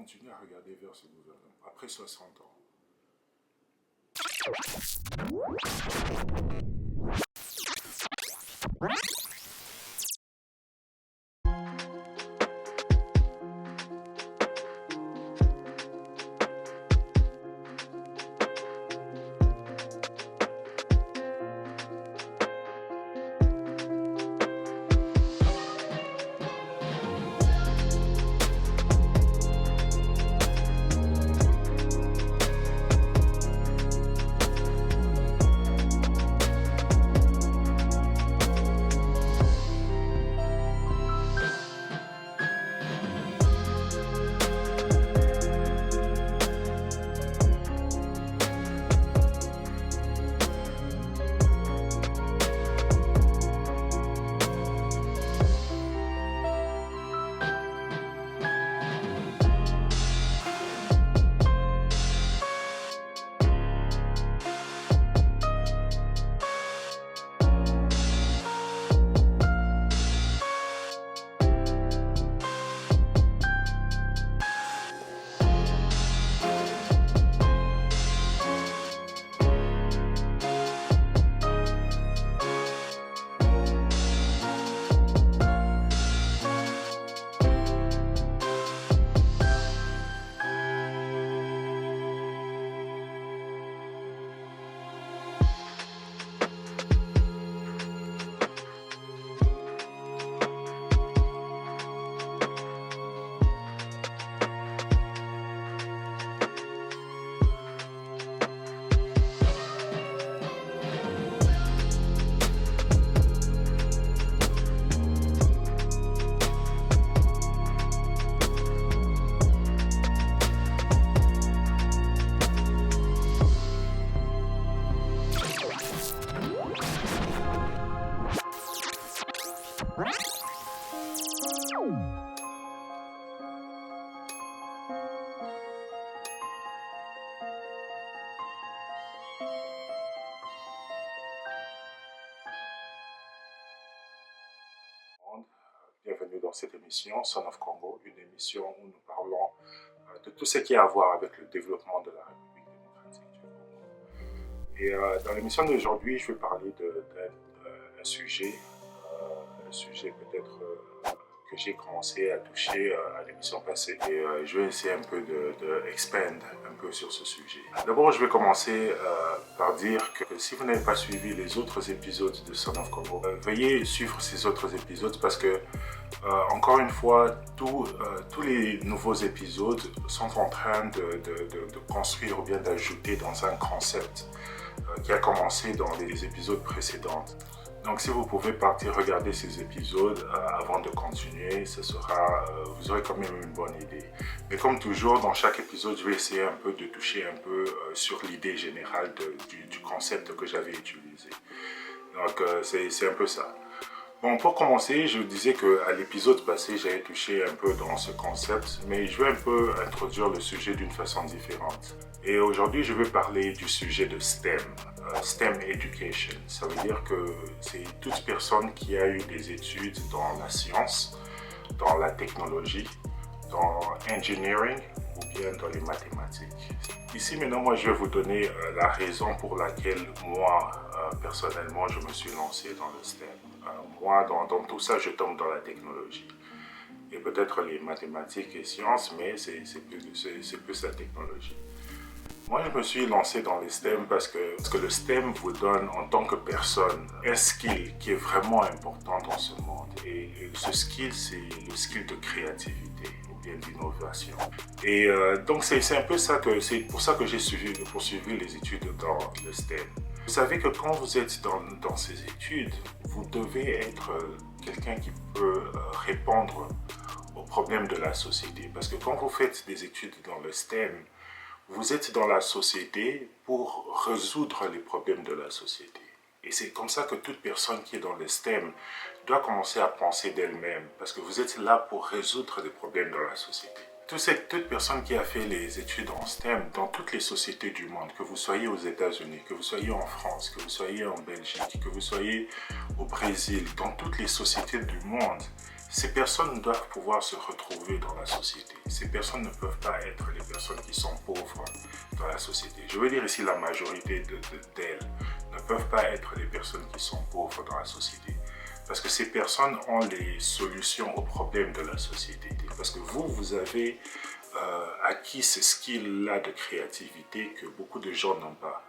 continuer à regarder vers ce gouvernement après 60 ans. Bienvenue dans cette émission Son of Congo, une émission où nous parlons de tout ce qui a à voir avec le développement de la République démocratique du Congo. Et dans l'émission d'aujourd'hui, je vais parler d'un sujet peut-être que j'ai commencé à toucher à l'émission passée. Et je vais essayer un peu expand un peu sur ce sujet. D'abord, je vais commencer par dire que si vous n'avez pas suivi les autres épisodes de Son of Congo, veuillez suivre ces autres épisodes parce que encore une fois, tous les nouveaux épisodes sont en train de construire ou bien d'ajouter dans un concept qui a commencé dans les épisodes précédents. Donc si vous pouvez partir regarder ces épisodes avant de continuer, vous aurez quand même une bonne idée. Mais comme toujours, dans chaque épisode, je vais essayer un peu de toucher un peu sur l'idée générale du concept que j'avais utilisé. Donc c'est un peu ça. Bon, pour commencer, je disais qu'à l'épisode passé, j'avais touché un peu dans ce concept, mais je vais un peu introduire le sujet d'une façon différente. Et aujourd'hui, je vais parler du sujet de STEM, STEM Education. Ça veut dire que c'est toute personne qui a eu des études dans la science, dans la technologie, dans l'engineering ou bien dans les mathématiques. Ici, maintenant, moi, je vais vous donner la raison pour laquelle moi, personnellement, je me suis lancé dans le STEM. Moi, dans tout ça, je tombe dans la technologie. Et peut-être les mathématiques et sciences, mais c'est plus la technologie. Moi, je me suis lancé dans les STEM parce que le STEM vous donne, en tant que personne, un skill qui est vraiment important dans ce monde. Et ce skill, c'est le skill de créativité ou bien d'innovation. Et donc, c'est un peu ça c'est pour ça que j'ai poursuivi les études dans le STEM. Vous savez que quand vous êtes dans ces études, vous devez être quelqu'un qui peut répondre aux problèmes de la société. Parce que quand vous faites des études dans le STEM, vous êtes dans la société pour résoudre les problèmes de la société. Et c'est comme ça que toute personne qui est dans le STEM doit commencer à penser d'elle-même. Parce que vous êtes là pour résoudre des problèmes dans la société. Toute personne qui a fait les études en STEM dans toutes les sociétés du monde, que vous soyez aux États-Unis, que vous soyez en France, que vous soyez en Belgique, que vous soyez au Brésil, dans toutes les sociétés du monde, ces personnes doivent pouvoir se retrouver dans la société. Ces personnes ne peuvent pas être les personnes qui sont pauvres dans la société. Je veux dire ici la majorité d'elles ne peuvent pas être les personnes qui sont pauvres dans la société. Parce que ces personnes ont les solutions aux problèmes de la société. Parce que vous avez acquis ce skill-là de créativité que beaucoup de gens n'ont pas.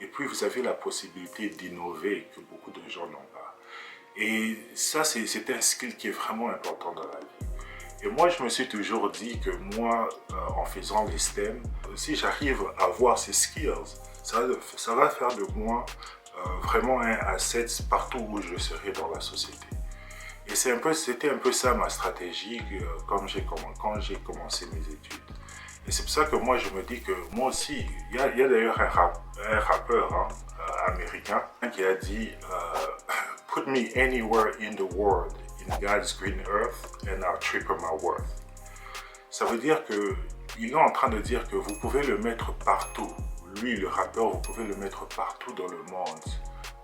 Et puis vous avez la possibilité d'innover que beaucoup de gens n'ont pas. Et ça, c'est un skill qui est vraiment important dans la vie. Et moi, je me suis toujours dit que moi, en faisant les STEM, si j'arrive à avoir ces skills, ça va faire de moi vraiment un asset partout où je serai dans la société. Et c'était un peu ça ma stratégie quand j'ai commencé mes études. Et c'est pour ça que moi je me dis que moi aussi, il y a d'ailleurs un rappeur américain qui a dit Put me anywhere in the world, in God's green earth, and I'll triple my worth. Ça veut dire que il est en train de dire que vous pouvez le mettre partout. Lui, le rappeur, vous pouvez le mettre partout dans le monde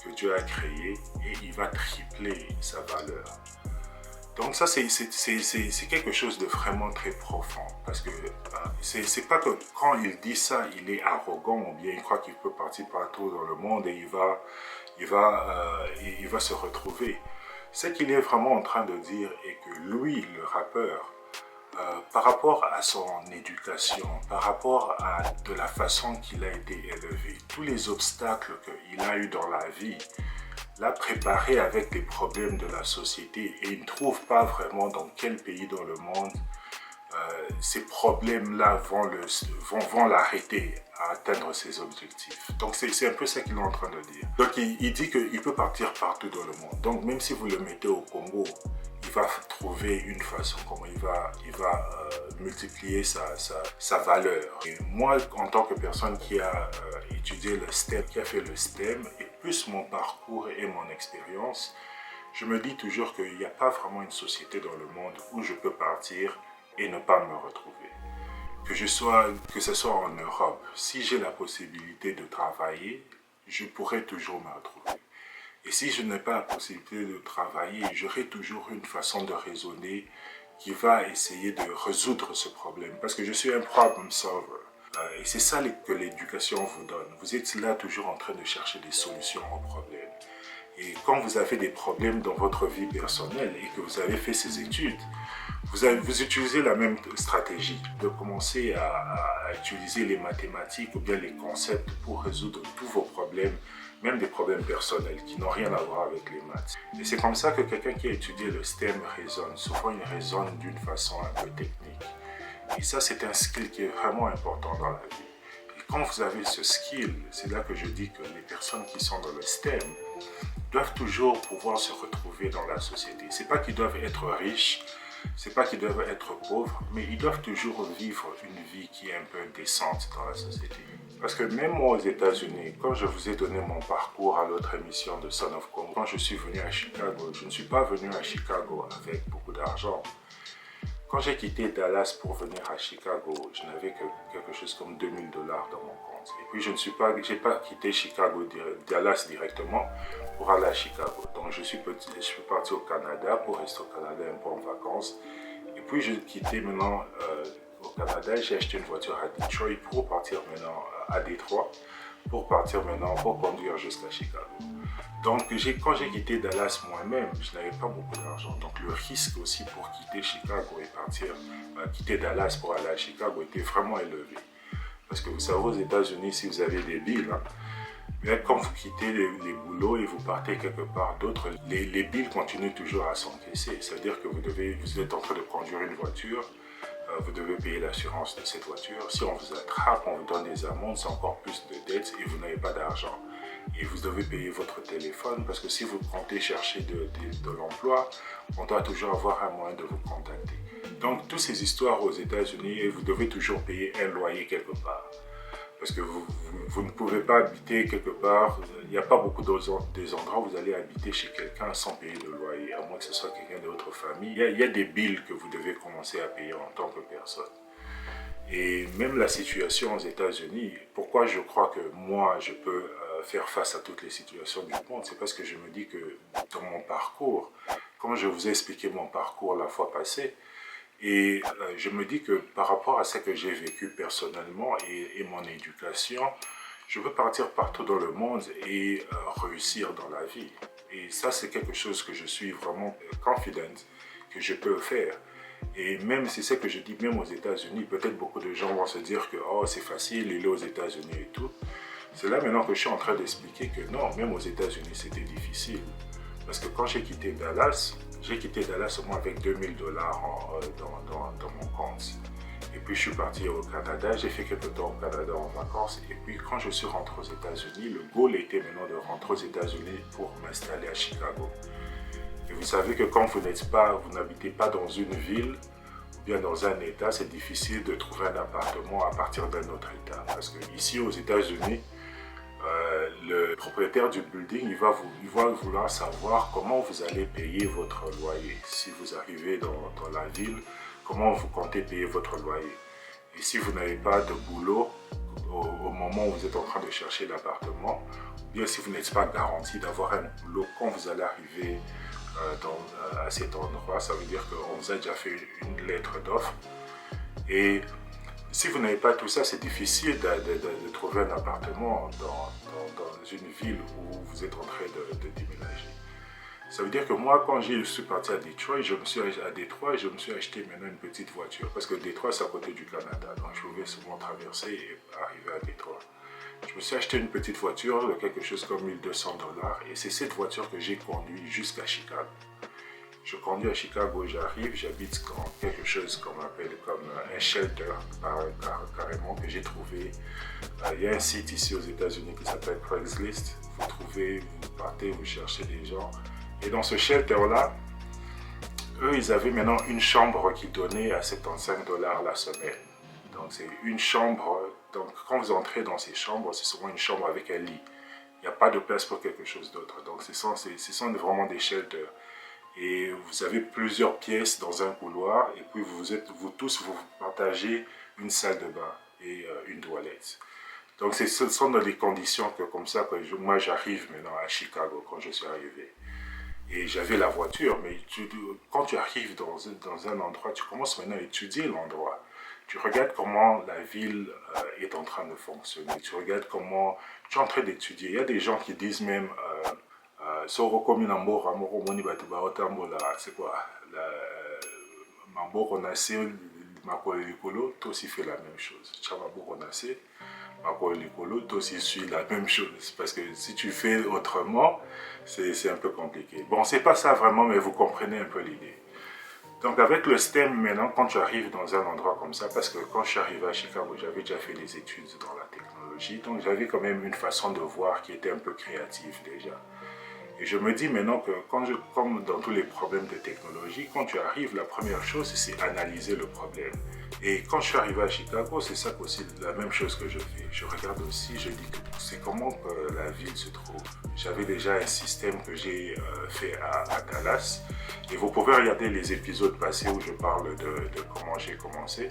que Dieu a créé et il va tripler sa valeur. Donc ça, c'est quelque chose de vraiment très profond. Parce que c'est pas que quand il dit ça, il est arrogant ou bien il croit qu'il peut partir partout dans le monde et il va se retrouver. Ce qu'il est vraiment en train de dire est que lui, le rappeur, par rapport à son éducation, par rapport à de la façon qu'il a été élevé, tous les obstacles qu'il a eu dans la vie, l'a préparé avec les problèmes de la société et il ne trouve pas vraiment dans quel pays dans le monde ces problèmes-là vont l'arrêter à atteindre ses objectifs. Donc c'est un peu ça qu'il est en train de dire. Donc il dit qu'il peut partir partout dans le monde. Donc même si vous le mettez au Congo, il va trouver une façon comment il va multiplier sa valeur. Et moi, en tant que personne qui a étudié le STEM, qui a fait le STEM, et plus mon parcours et mon expérience, je me dis toujours qu'il n'y a pas vraiment une société dans le monde où je peux partir et ne pas me retrouver. Que ce soit en Europe, si j'ai la possibilité de travailler, je pourrai toujours me retrouver. Et si je n'ai pas la possibilité de travailler, j'aurai toujours une façon de raisonner qui va essayer de résoudre ce problème. Parce que je suis un problem solver. Et c'est ça que l'éducation vous donne. Vous êtes là toujours en train de chercher des solutions aux problèmes. Et quand vous avez des problèmes dans votre vie personnelle et que vous avez fait ces études, vous utilisez la même stratégie de commencer à utiliser les mathématiques ou bien les concepts pour résoudre tous vos problèmes, même des problèmes personnels qui n'ont rien à voir avec les maths. Et c'est comme ça que quelqu'un qui a étudié le STEM raisonne. Souvent, il raisonne d'une façon un peu technique. Et ça, c'est un skill qui est vraiment important dans la vie. Et quand vous avez ce skill, c'est là que je dis que les personnes qui sont dans le STEM doivent toujours pouvoir se retrouver dans la société. C'est pas qu'ils doivent être riches, c'est pas qu'ils doivent être pauvres, mais ils doivent toujours vivre une vie qui est un peu décente dans la société. Parce que même moi aux États-Unis, quand je vous ai donné mon parcours à l'autre émission de Son of Congo, quand je suis venu à Chicago, je ne suis pas venu à Chicago avec beaucoup d'argent. Quand j'ai quitté Dallas pour venir à Chicago, je n'avais que quelque chose comme $2000 dans mon compte. Et puis j'ai pas quitté Dallas directement pour aller à Chicago. Donc je suis parti au Canada pour rester au Canada un peu en vacances. Et puis j'ai quitté maintenant au Canada, j'ai acheté une voiture à Detroit pour partir maintenant à Détroit, pour conduire jusqu'à Chicago. Donc quand j'ai quitté Dallas moi-même, je n'avais pas beaucoup d'argent. Donc le risque aussi pour quitter Chicago et quitter Dallas pour aller à Chicago était vraiment élevé. Parce que vous savez, aux États-Unis, si vous avez des billes, mais quand vous quittez les boulots et vous partez quelque part d'autre, les billes continuent toujours à s'encaisser. C'est-à-dire que vous êtes en train de conduire une voiture, vous devez payer l'assurance de cette voiture. Si on vous attrape, on vous donne des amendes, c'est encore plus de dettes et vous n'avez pas d'argent. Et vous devez payer votre téléphone parce que si vous comptez chercher de l'emploi, on doit toujours avoir un moyen de vous contacter. Donc, toutes ces histoires aux États-Unis, et vous devez toujours payer un loyer quelque part. Parce que vous ne pouvez pas habiter quelque part, il n'y a pas beaucoup des endroits où vous allez habiter chez quelqu'un sans payer de loyer, à moins que ce soit quelqu'un de votre famille. Il y a des bills que vous devez commencer à payer en tant que personne. Et même la situation aux États-Unis, pourquoi je crois que moi je peux faire face à toutes les situations du monde, c'est parce que je me dis que dans mon parcours, comme je vous ai expliqué mon parcours la fois passée, et je me dis que par rapport à ce que j'ai vécu personnellement et mon éducation, je veux partir partout dans le monde et réussir dans la vie. Et ça, c'est quelque chose que je suis vraiment confident que je peux faire. Et même si c'est ce que je dis, même aux États-Unis, peut-être beaucoup de gens vont se dire que oh, c'est facile, il est aux États-Unis et tout. C'est là maintenant que je suis en train d'expliquer que non, même aux États-Unis, c'était difficile. Parce que quand j'ai quitté Dallas seulement avec $2000 dans mon compte. Et puis je suis parti au Canada, j'ai fait quelques temps au Canada en vacances. Et puis quand je suis rentré aux États-Unis, le goal était maintenant de rentrer aux États-Unis pour m'installer à Chicago. Et vous savez que quand vous n'habitez pas dans une ville ou bien dans un État, c'est difficile de trouver un appartement à partir d'un autre État. Parce que ici aux États-Unis, le propriétaire du building, il va vouloir savoir comment vous allez payer votre loyer. Si vous arrivez dans la ville, comment vous comptez payer votre loyer. Et si vous n'avez pas de boulot au moment où vous êtes en train de chercher l'appartement, ou bien si vous n'êtes pas garanti d'avoir un boulot quand vous allez arriver à cet endroit, ça veut dire qu'on vous a déjà fait une lettre d'offre. Et si vous n'avez pas tout ça, c'est difficile de trouver un appartement dans une ville où vous êtes en train de déménager. Ça veut dire que moi, quand je suis parti à Détroit, je me suis acheté maintenant une petite voiture. Parce que Détroit, c'est à côté du Canada. Donc, je pouvais souvent traverser et arriver à Détroit. Je me suis acheté une petite voiture de quelque chose comme $1200. Et c'est cette voiture que j'ai conduite jusqu'à Chicago. Je conduis à Chicago, j'arrive, j'habite dans quelque chose qu'on appelle comme un shelter, carrément, que j'ai trouvé. Il y a un site ici aux États-Unis qui s'appelle Craigslist. Vous trouvez, vous partez, vous cherchez des gens. Et dans ce shelter-là, eux, ils avaient maintenant une chambre qui donnait à $75 la semaine. Donc, c'est une chambre. Donc, quand vous entrez dans ces chambres, c'est souvent une chambre avec un lit. Il n'y a pas de place pour quelque chose d'autre. Donc, ce sont vraiment des shelters. Et vous avez plusieurs pièces dans un couloir. Et puis, vous tous, vous partagez une salle de bain et une toilette. Donc, ce sont dans des conditions comme ça que moi, j'arrive maintenant à Chicago quand je suis arrivé. Et j'avais la voiture, mais quand tu arrives dans un endroit, tu commences maintenant à étudier l'endroit. Tu regardes comment la ville est en train de fonctionner. Tu regardes comment tu es en train d'étudier. Il y a des gens qui disent même c'est quoi Mambo Ronacé, Mako Likolo, toi aussi fait la même chose. Chamabo Ronacé, Mako Likolo, toi aussi suit la même chose. Parce que si tu fais autrement, c'est un peu compliqué. Bon, c'est pas ça vraiment, mais vous comprenez un peu l'idée. Donc avec le STEM maintenant, quand tu arrives dans un endroit comme ça, parce que quand je suis arrivé à Chicago, j'avais déjà fait des études dans la technologie, donc j'avais quand même une façon de voir qui était un peu créative déjà. Et je me dis maintenant que comme dans tous les problèmes de technologie, quand tu arrives, la première chose, c'est analyser le problème. Et quand je suis arrivé à Chicago, c'est ça aussi la même chose que je fais. Je regarde aussi, je dis que c'est comment la ville se trouve. J'avais déjà un système que j'ai fait à Dallas. Et vous pouvez regarder les épisodes passés où je parle de comment j'ai commencé.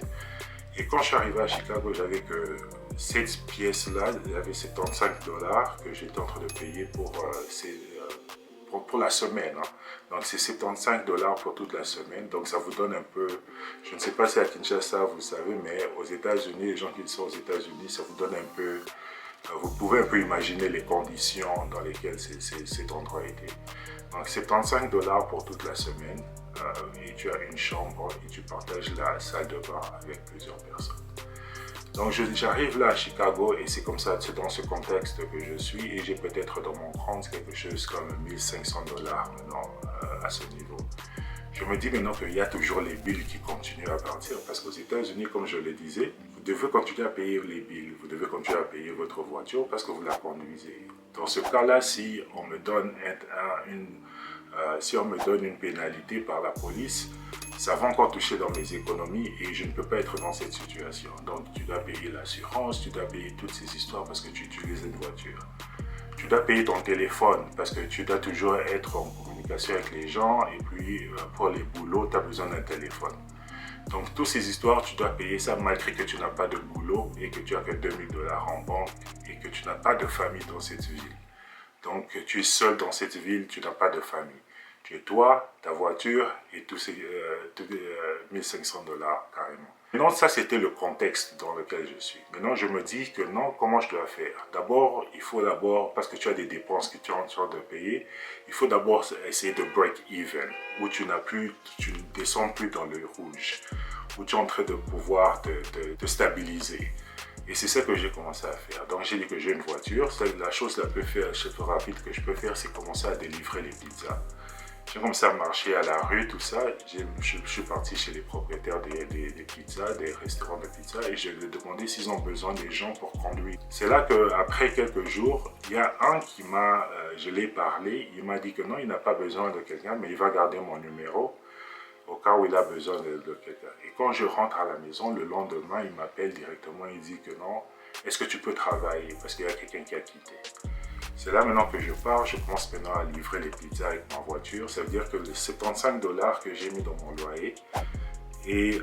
Et quand je suis arrivé à Chicago, j'avais que cette pièce-là, j'avais $75 que j'étais en train de payer pour la semaine. Hein. Donc c'est $75 pour toute la semaine. Donc ça vous donne un peu, je ne sais pas si à Kinshasa vous savez, mais aux États-Unis, les gens qui sont aux États-Unis, ça vous donne un peu, vous pouvez un peu imaginer les conditions dans lesquelles cet endroit était. Donc $75 pour toute la semaine. Et tu as une chambre et tu partages la salle de bain avec plusieurs personnes. Donc j'arrive là à Chicago et c'est comme ça, c'est dans ce contexte que je suis et j'ai peut-être dans mon compte quelque chose comme $1500 maintenant à ce niveau. Je me dis maintenant qu'il y a toujours les billes qui continuent à partir parce qu'aux États-Unis, comme je le disais, vous devez continuer à payer les billes, vous devez continuer à payer votre voiture parce que vous la conduisez. Dans ce cas-là, si on me donne une pénalité par la police, ça va encore toucher dans mes économies et je ne peux pas être dans cette situation. Donc tu dois payer l'assurance, tu dois payer toutes ces histoires parce que tu utilises une voiture. Tu dois payer ton téléphone parce que tu dois toujours être en communication avec les gens et puis pour les boulots, tu as besoin d'un téléphone. Donc toutes ces histoires, tu dois payer ça malgré que tu n'as pas de boulot et que tu as que $2000 en banque et que tu n'as pas de famille dans cette ville. Donc tu es seul dans cette ville, tu n'as pas de famille. Tu es toi, ta voiture et tous ces 1500 dollars carrément. Maintenant, ça c'était le contexte dans lequel je suis. Maintenant, je me dis que non, comment je dois faire? D'abord, il faut parce que tu as des dépenses que tu es en train de payer, il faut d'abord essayer de break even, où tu ne descends plus dans le rouge, où tu es en train de pouvoir te stabiliser. Et c'est ça que j'ai commencé à faire. Donc j'ai dit que j'ai une voiture, la chose la plus rapide que je peux faire, c'est commencer à délivrer les pizzas. J'ai commencé à marcher à la rue, tout ça. Je suis parti chez les propriétaires des pizzas, des restaurants de pizza, et je leur ai demandé s'ils ont besoin des gens pour conduire. C'est là qu'après quelques jours, il y a un qui je l'ai parlé, il m'a dit que non, il n'a pas besoin de quelqu'un, mais il va garder mon numéro au cas où il a besoin de quelqu'un. Et quand je rentre à la maison, le lendemain, il m'appelle directement, il dit que non, est-ce que tu peux travailler parce qu'il y a quelqu'un qui a quitté. C'est là maintenant que je pars, je commence maintenant à livrer les pizzas avec ma voiture. Ça veut dire que les 75 dollars que j'ai mis dans mon loyer et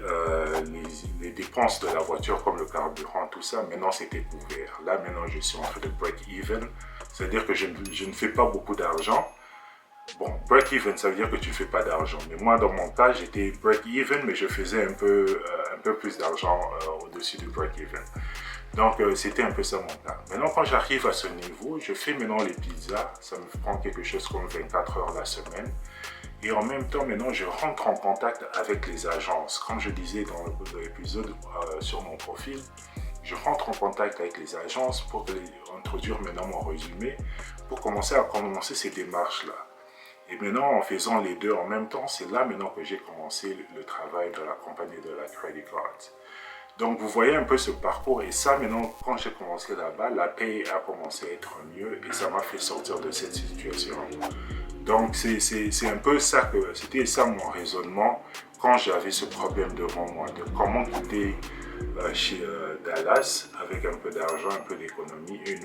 les dépenses de la voiture comme le carburant, tout ça, maintenant c'était couvert. Là maintenant je suis en train de break even, c'est-à-dire que je ne fais pas beaucoup d'argent. Bon, break even, ça veut dire que tu ne fais pas d'argent. Mais moi, dans mon cas, j'étais break even, mais je faisais un peu plus d'argent au-dessus du break even. Donc, c'était un peu ça mon cas. Maintenant, quand j'arrive à ce niveau, je fais maintenant les pizzas. Ça me prend quelque chose comme 24 heures la semaine. Et en même temps, maintenant, je rentre en contact avec les agences. Comme je disais dans l'épisode sur mon profil, je rentre en contact avec les agences pour introduire maintenant mon résumé, pour commencer ces démarches-là. Et maintenant, en faisant les deux en même temps, c'est là maintenant que j'ai commencé le travail de la compagnie de la Credit Card. Donc, vous voyez un peu ce parcours. Et ça, maintenant, quand j'ai commencé là-bas, la paye a commencé à être mieux et ça m'a fait sortir de cette situation. Donc, c'est un peu ça c'était ça mon raisonnement quand j'avais ce problème devant moi, de comment quitter chez Dallas avec un peu d'argent, un peu d'économie et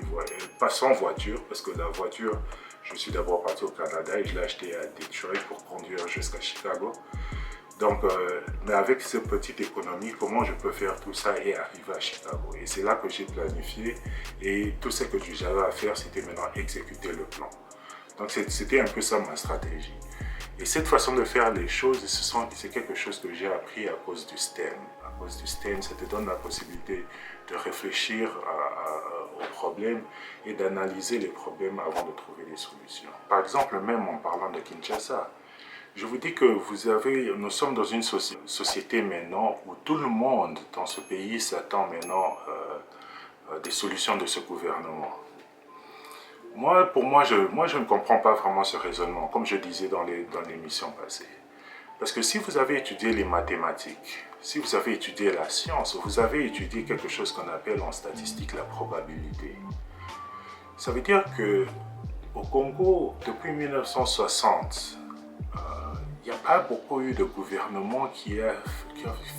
pas sans voiture, parce que la voiture, je suis d'abord parti au Canada et je l'ai acheté à Detroit pour conduire jusqu'à Chicago. Donc, mais avec cette petite économie, comment je peux faire tout ça et arriver à Chicago? Et c'est là que j'ai planifié et tout ce que j'avais à faire, c'était maintenant exécuter le plan. Donc, c'était un peu ça ma stratégie. Et cette façon de faire les choses, c'est quelque chose que j'ai appris à cause du STEM. À cause du STEM, ça te donne la possibilité de réfléchir aux problèmes et d'analyser les problèmes avant de trouver des solutions. Par exemple, même en parlant de Kinshasa, je vous dis que nous sommes dans une société maintenant où tout le monde dans ce pays s'attend maintenant des solutions de ce gouvernement. Pour moi, je ne comprends pas vraiment ce raisonnement, comme je disais dans l'émission passée. Parce que si vous avez étudié les mathématiques, si vous avez étudié la science, vous avez étudié quelque chose qu'on appelle en statistique la probabilité. Ça veut dire que au Congo, depuis 1960, il n'y a pas beaucoup eu de gouvernement qui a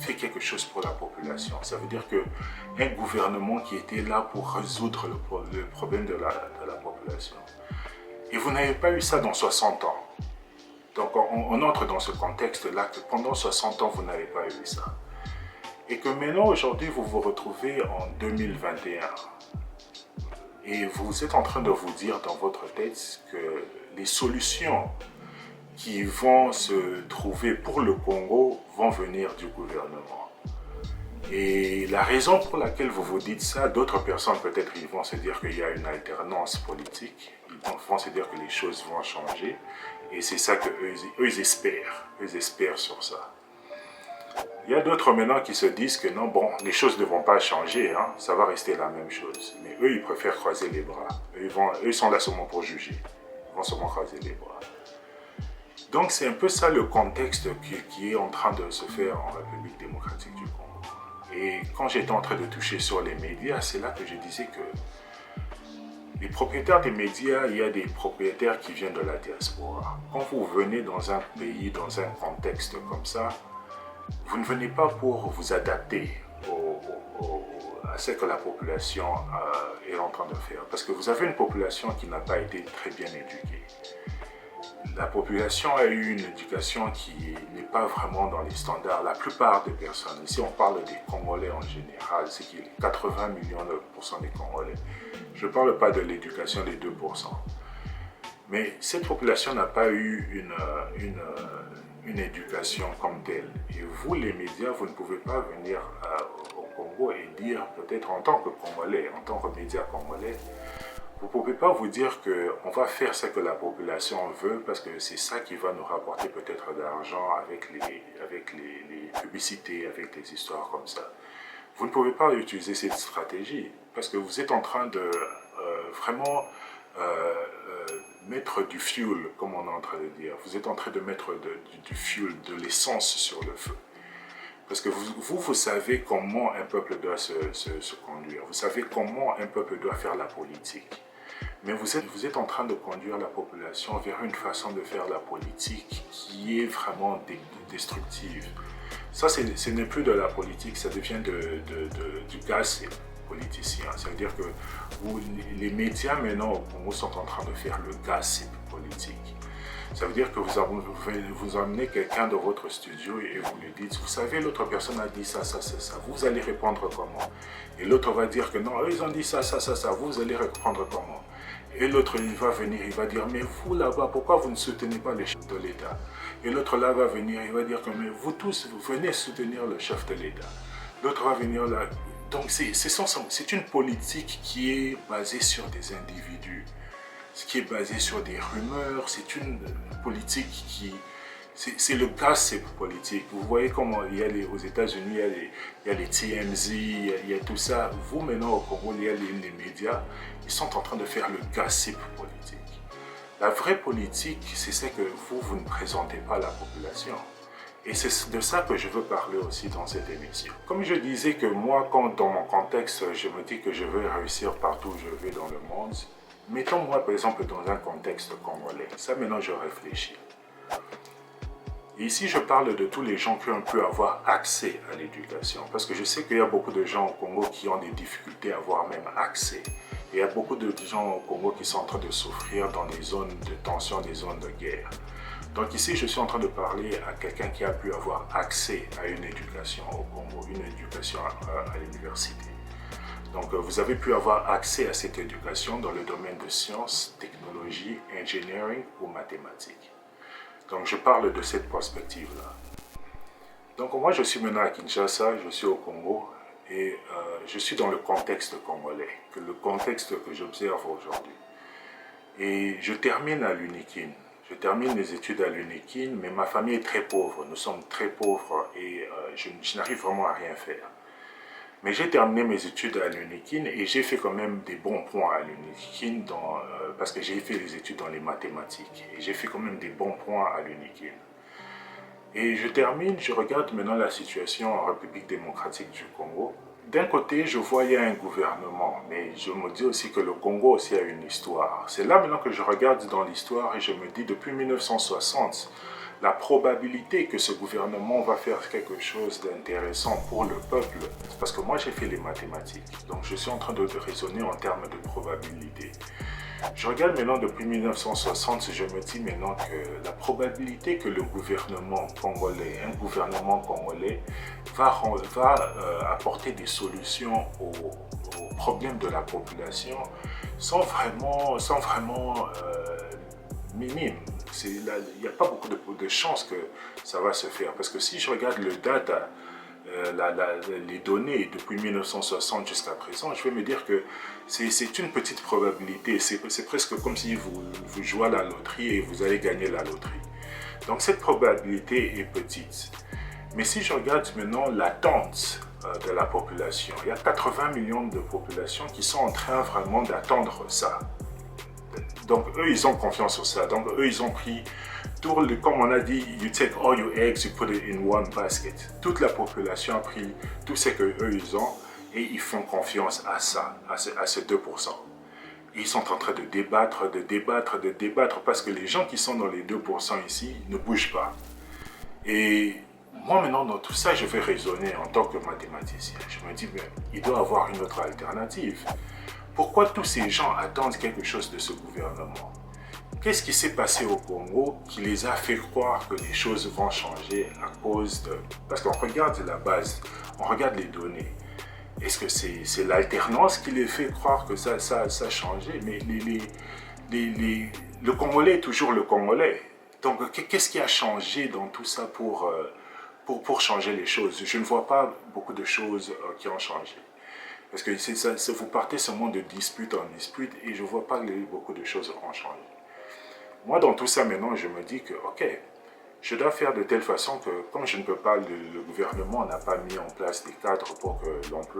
fait quelque chose pour la population. Ça veut dire qu'un gouvernement qui était là pour résoudre le problème de la population. Et vous n'avez pas eu ça dans 60 ans. Donc on entre dans ce contexte-là que pendant 60 ans, vous n'avez pas eu ça. Et que maintenant, aujourd'hui, vous vous retrouvez en 2021. Et vous êtes en train de vous dire dans votre tête que les solutions qui vont se trouver pour le Congo vont venir du gouvernement. Et la raison pour laquelle vous vous dites ça, d'autres personnes peut-être ils vont se dire qu'il y a une alternance politique, ils vont se dire que les choses vont changer, et c'est ça qu'eux ils espèrent sur ça. Il y a d'autres maintenant qui se disent que non, bon, les choses ne vont pas changer, hein, ça va rester la même chose. Mais eux, ils préfèrent croiser les bras. Eux, ils sont là seulement pour juger. Ils vont seulement croiser les bras. Donc c'est un peu ça le contexte qui est en train de se faire en République démocratique du Congo. Et quand j'étais en train de toucher sur les médias, c'est là que je disais que les propriétaires des médias, il y a des propriétaires qui viennent de la diaspora. Quand vous venez dans un pays, dans un contexte comme ça, vous ne venez pas pour vous adapter à ce que la population est en train de faire. Parce que vous avez une population qui n'a pas été très bien éduquée. La population a eu une éducation qui n'est pas vraiment dans les standards. La plupart des personnes, ici on parle des Congolais en général, c'est qu'il y a 80 millions des Congolais. Je ne parle pas de l'éducation des 2%. Mais cette population n'a pas eu une éducation comme telle. Et vous, les médias, vous ne pouvez pas venir au Congo et dire, peut-être en tant que Congolais, en tant que médias congolais, vous ne pouvez pas vous dire qu'on va faire ce que la population veut parce que c'est ça qui va nous rapporter peut-être de l'argent avec les publicités, avec des histoires comme ça. Vous ne pouvez pas utiliser cette stratégie parce que vous êtes en train de vraiment mettre du fuel, comme on est en train de dire. Vous êtes en train de mettre du fuel, de l'essence sur le feu. Parce que vous savez comment un peuple doit se conduire. Vous savez comment un peuple doit faire la politique. Mais vous êtes en train de conduire la population vers une façon de faire la politique qui est vraiment destructive. Ça, ce n'est plus de la politique, ça devient du gossip politicien. C'est-à-dire que les médias maintenant au Congo sont en train de faire le gossip politique. Ça veut dire que vous emmenez quelqu'un dans votre studio et vous lui dites, vous savez, l'autre personne a dit ça, ça, ça, ça. Vous allez répondre comment? Et l'autre va dire que non, eux, ils ont dit ça, ça, ça, ça. Vous allez répondre comment? Et l'autre, il va venir, il va dire, mais vous là-bas, pourquoi vous ne soutenez pas le chef de l'État? Et l'autre là va venir, il va dire que mais vous tous, vous venez soutenir le chef de l'État. L'autre va venir là. Donc c'est une politique qui est basée sur des individus, ce qui est basé sur des rumeurs, c'est une politique qui... C'est le gossip politique. Vous voyez comment il y a aux États-Unis, il y a les TMZ, il y a tout ça. Vous maintenant au Congo, il y a les médias, ils sont en train de faire le gossip politique. La vraie politique, c'est ce que vous ne présentez pas à la population. Et c'est de ça que je veux parler aussi dans cette émission. Comme je disais que moi, quand dans mon contexte, je me dis que je veux réussir partout où je vais dans le monde, mettons-moi par exemple dans un contexte congolais. Ça maintenant je réfléchis. Et ici je parle de tous les gens qui ont pu avoir accès à l'éducation. Parce que je sais qu'il y a beaucoup de gens au Congo qui ont des difficultés à avoir même accès. Et il y a beaucoup de gens au Congo qui sont en train de souffrir dans des zones de tension, des zones de guerre. Donc ici, je suis en train de parler à quelqu'un qui a pu avoir accès à une éducation au Congo, une éducation à l'université. Donc vous avez pu avoir accès à cette éducation dans le domaine de sciences, technologie, engineering ou mathématiques. Donc je parle de cette perspective-là. Donc moi, je suis maintenant à Kinshasa, je suis au Congo et je suis dans le contexte congolais, le contexte que j'observe aujourd'hui. Et je termine à l'UNIKIN. Je termine mes études à l'UNIKIN, mais ma famille est très pauvre. Nous sommes très pauvres et je n'arrive vraiment à rien faire. Mais j'ai terminé mes études à l'UNIKIN et j'ai fait quand même des bons points à l'UNIKIN parce que j'ai fait des études dans les mathématiques. Et j'ai fait quand même des bons points à l'UNIKIN. Et je termine, je regarde maintenant la situation en République démocratique du Congo. D'un côté, je vois qu'il y a un gouvernement, mais je me dis aussi que le Congo aussi a une histoire. C'est là maintenant que je regarde dans l'histoire et je me dis depuis 1960, la probabilité que ce gouvernement va faire quelque chose d'intéressant pour le peuple, parce que moi j'ai fait les mathématiques, donc je suis en train de raisonner en termes de probabilité. Je regarde maintenant depuis 1960, je me dis maintenant que la probabilité que le gouvernement congolais, un gouvernement congolais, va apporter des solutions aux problèmes de la population sont vraiment minimes. Il n'y a pas beaucoup de chances que ça va se faire. Parce que si je regarde le data, les données depuis 1960 jusqu'à présent, je vais me dire que c'est une petite probabilité. C'est presque comme si vous jouez à la loterie et vous allez gagner la loterie. Donc cette probabilité est petite. Mais si je regarde maintenant l'attente de la population, il y a 80 millions de populations qui sont en train vraiment d'attendre ça. Donc eux, ils ont confiance en ça. Donc eux, ils ont pris, comme on a dit, you take all your eggs, you put it in one basket. Toute la population a pris tout ce qu'eux, ils ont et ils font confiance à ça, à ce 2%. Ils sont en train de débattre parce que les gens qui sont dans les 2% ici ne bougent pas. Et moi maintenant, dans tout ça, je vais raisonner en tant que mathématicien. Je me dis, mais il doit y avoir une autre alternative. Pourquoi tous ces gens attendent quelque chose de ce gouvernement? Qu'est-ce qui s'est passé au Congo qui les a fait croire que les choses vont changer à cause de... Parce qu'on regarde la base, on regarde les données. Est-ce que c'est l'alternance qui les fait croire que ça a changé? Mais le Congolais est toujours le Congolais. Donc, qu'est-ce qui a changé dans tout ça pour changer les choses? Je ne vois pas beaucoup de choses qui ont changé. Parce que vous partez seulement de dispute en dispute et je ne vois pas que beaucoup de choses ont changé. Moi, dans tout ça, maintenant, je me dis que, ok, je dois faire de telle façon que, comme je ne peux pas, le gouvernement n'a pas mis en place des cadres pour que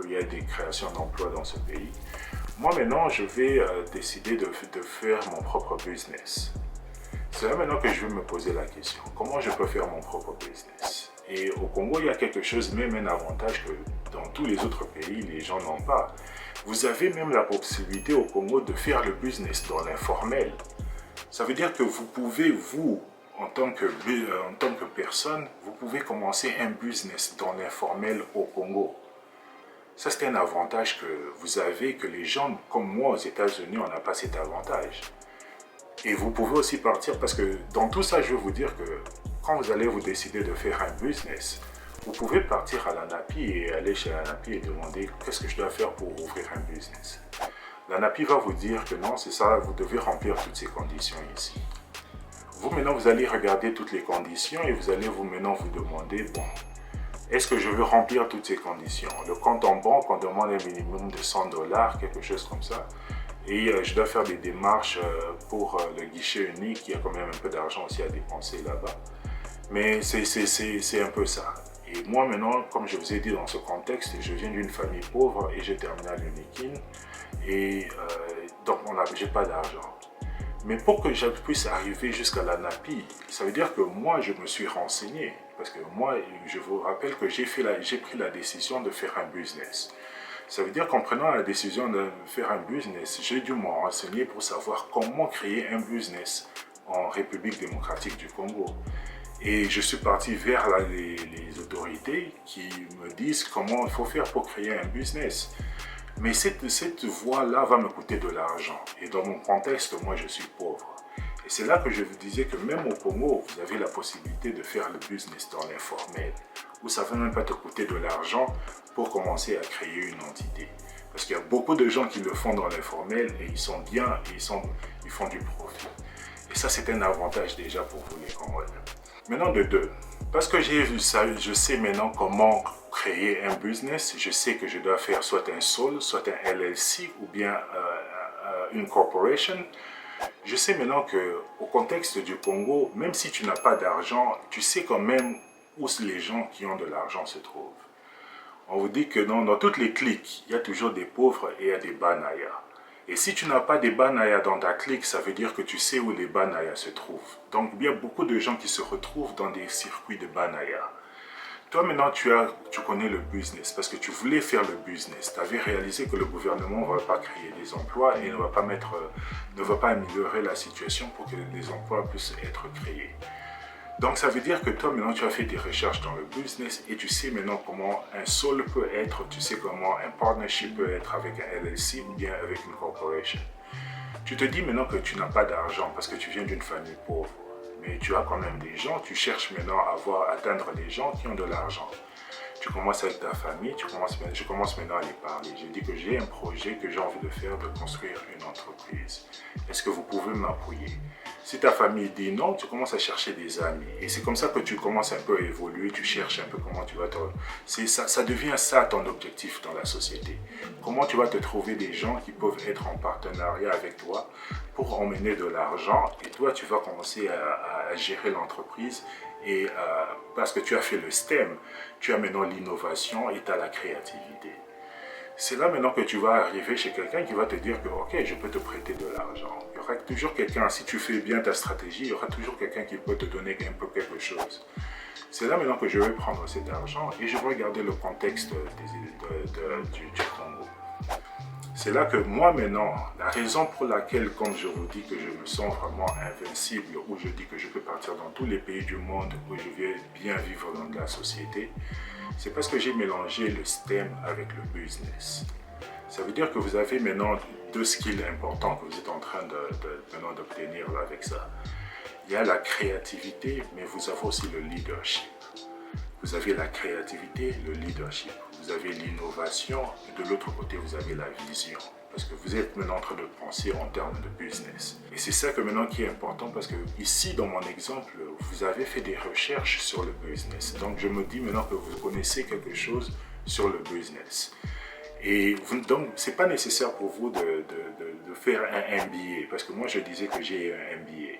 il y ait des créations d'emplois dans ce pays. Moi, maintenant, je vais décider de faire mon propre business. C'est là maintenant que je vais me poser la question. Comment je peux faire mon propre business? Et au Congo, il y a quelque chose, même un avantage que dans tous les autres pays, les gens n'ont pas. Vous avez même la possibilité au Congo de faire le business dans l'informel. Ça veut dire que vous pouvez, vous, en tant que personne, vous pouvez commencer un business dans l'informel au Congo. Ça, c'est un avantage que vous avez, que les gens comme moi aux États-Unis, on n'a pas cet avantage. Et vous pouvez aussi partir, parce que dans tout ça, je veux vous dire que quand vous allez vous décider de faire un business, vous pouvez partir à l'ANAPI et aller chez l'ANAPI et demander qu'est-ce que je dois faire pour ouvrir un business. L'ANAPI va vous dire que non, c'est ça, vous devez remplir toutes ces conditions ici. Vous maintenant, vous allez regarder toutes les conditions et vous allez maintenant vous demander, bon, est-ce que je veux remplir toutes ces conditions? Le compte en banque, on demande un minimum de $100, quelque chose comme ça. Et je dois faire des démarches pour le guichet unique, il y a quand même un peu d'argent aussi à dépenser là-bas. Mais c'est un peu ça. Et moi maintenant, comme je vous ai dit dans ce contexte, je viens d'une famille pauvre et j'ai terminé à l'UNIKIN. Et donc je n'ai pas d'argent. Mais pour que je puisse arriver jusqu'à l'ANAPI, ça veut dire que moi je me suis renseigné. Parce que moi, je vous rappelle que j'ai pris la décision de faire un business. Ça veut dire qu'en prenant la décision de faire un business, j'ai dû me renseigner pour savoir comment créer un business en République démocratique du Congo. Et je suis parti vers les autorités qui me disent comment il faut faire pour créer un business. Mais cette voie-là va me coûter de l'argent. Et dans mon contexte, moi, je suis pauvre. Et c'est là que je vous disais que même au Congo, vous avez la possibilité de faire le business dans l'informel, où ça ne va même pas te coûter de l'argent pour commencer à créer une entité. Parce qu'il y a beaucoup de gens qui le font dans l'informel et ils sont bien et ils font du profit. Et ça, c'est un avantage déjà pour vous les Congolais. Maintenant, de deux, parce que j'ai vu ça, je sais maintenant comment créer un business. Je sais que je dois faire soit un SOL, soit un LLC ou bien une corporation. Je sais maintenant qu'au contexte du Congo, même si tu n'as pas d'argent, tu sais quand même où les gens qui ont de l'argent se trouvent. On vous dit que dans toutes les cliques, il y a toujours des pauvres et il y a des banayas. Et si tu n'as pas des banayas dans ta clique, ça veut dire que tu sais où les banayas se trouvent. Donc il y a beaucoup de gens qui se retrouvent dans des circuits de banayas. Toi maintenant tu connais le business parce que tu voulais faire le business. Tu avais réalisé que le gouvernement ne va pas créer des emplois et ne va pas améliorer la situation pour que des emplois puissent être créés. Donc ça veut dire que toi maintenant tu as fait des recherches dans le business et tu sais maintenant comment un SOL peut être, tu sais comment un partnership peut être avec un LLC ou bien avec une corporation. Tu te dis maintenant que tu n'as pas d'argent parce que tu viens d'une famille pauvre. Mais tu as quand même des gens, tu cherches maintenant à atteindre des gens qui ont de l'argent. Tu commences avec ta famille, je commence maintenant à les parler. Je dis que j'ai un projet que j'ai envie de faire, de construire une entreprise. Est-ce que vous pouvez m'appuyer? Si ta famille dit non, tu commences à chercher des amis. Et c'est comme ça que tu commences un peu à évoluer, tu cherches un peu comment tu vas ça devient ça ton objectif dans la société. Comment tu vas te trouver des gens qui peuvent être en partenariat avec toi pour emmener de l'argent. Et toi, tu vas commencer à gérer l'entreprise. Et parce que tu as fait le STEM, tu as maintenant l'innovation et tu as la créativité. C'est là maintenant que tu vas arriver chez quelqu'un qui va te dire que ok, je peux te prêter de l'argent. Il y aura toujours quelqu'un, si tu fais bien ta stratégie, il y aura toujours quelqu'un qui peut te donner un peu quelque chose. C'est là maintenant que je vais prendre cet argent et je vais regarder le contexte du Congo. C'est là que moi maintenant, la raison pour laquelle, comme je vous dis que je me sens vraiment invincible, ou je dis que je peux partir dans tous les pays du monde où je vais bien vivre dans la société, c'est parce que j'ai mélangé le STEM avec le business. Ça veut dire que vous avez maintenant deux skills importants que vous êtes en train maintenant d'obtenir avec ça. Il y a la créativité, mais vous avez aussi le leadership. Vous avez la créativité, le leadership. Vous avez l'innovation et de l'autre côté, vous avez la vision. parce que vous êtes maintenant en train de penser en termes de business. Et c'est ça que maintenant qui est important, parce que ici, dans mon exemple, vous avez fait des recherches sur le business. Donc, je me dis maintenant que vous connaissez quelque chose sur le business. Et donc, ce n'est pas nécessaire pour vous de faire un MBA, parce que moi, je disais que j'ai un MBA.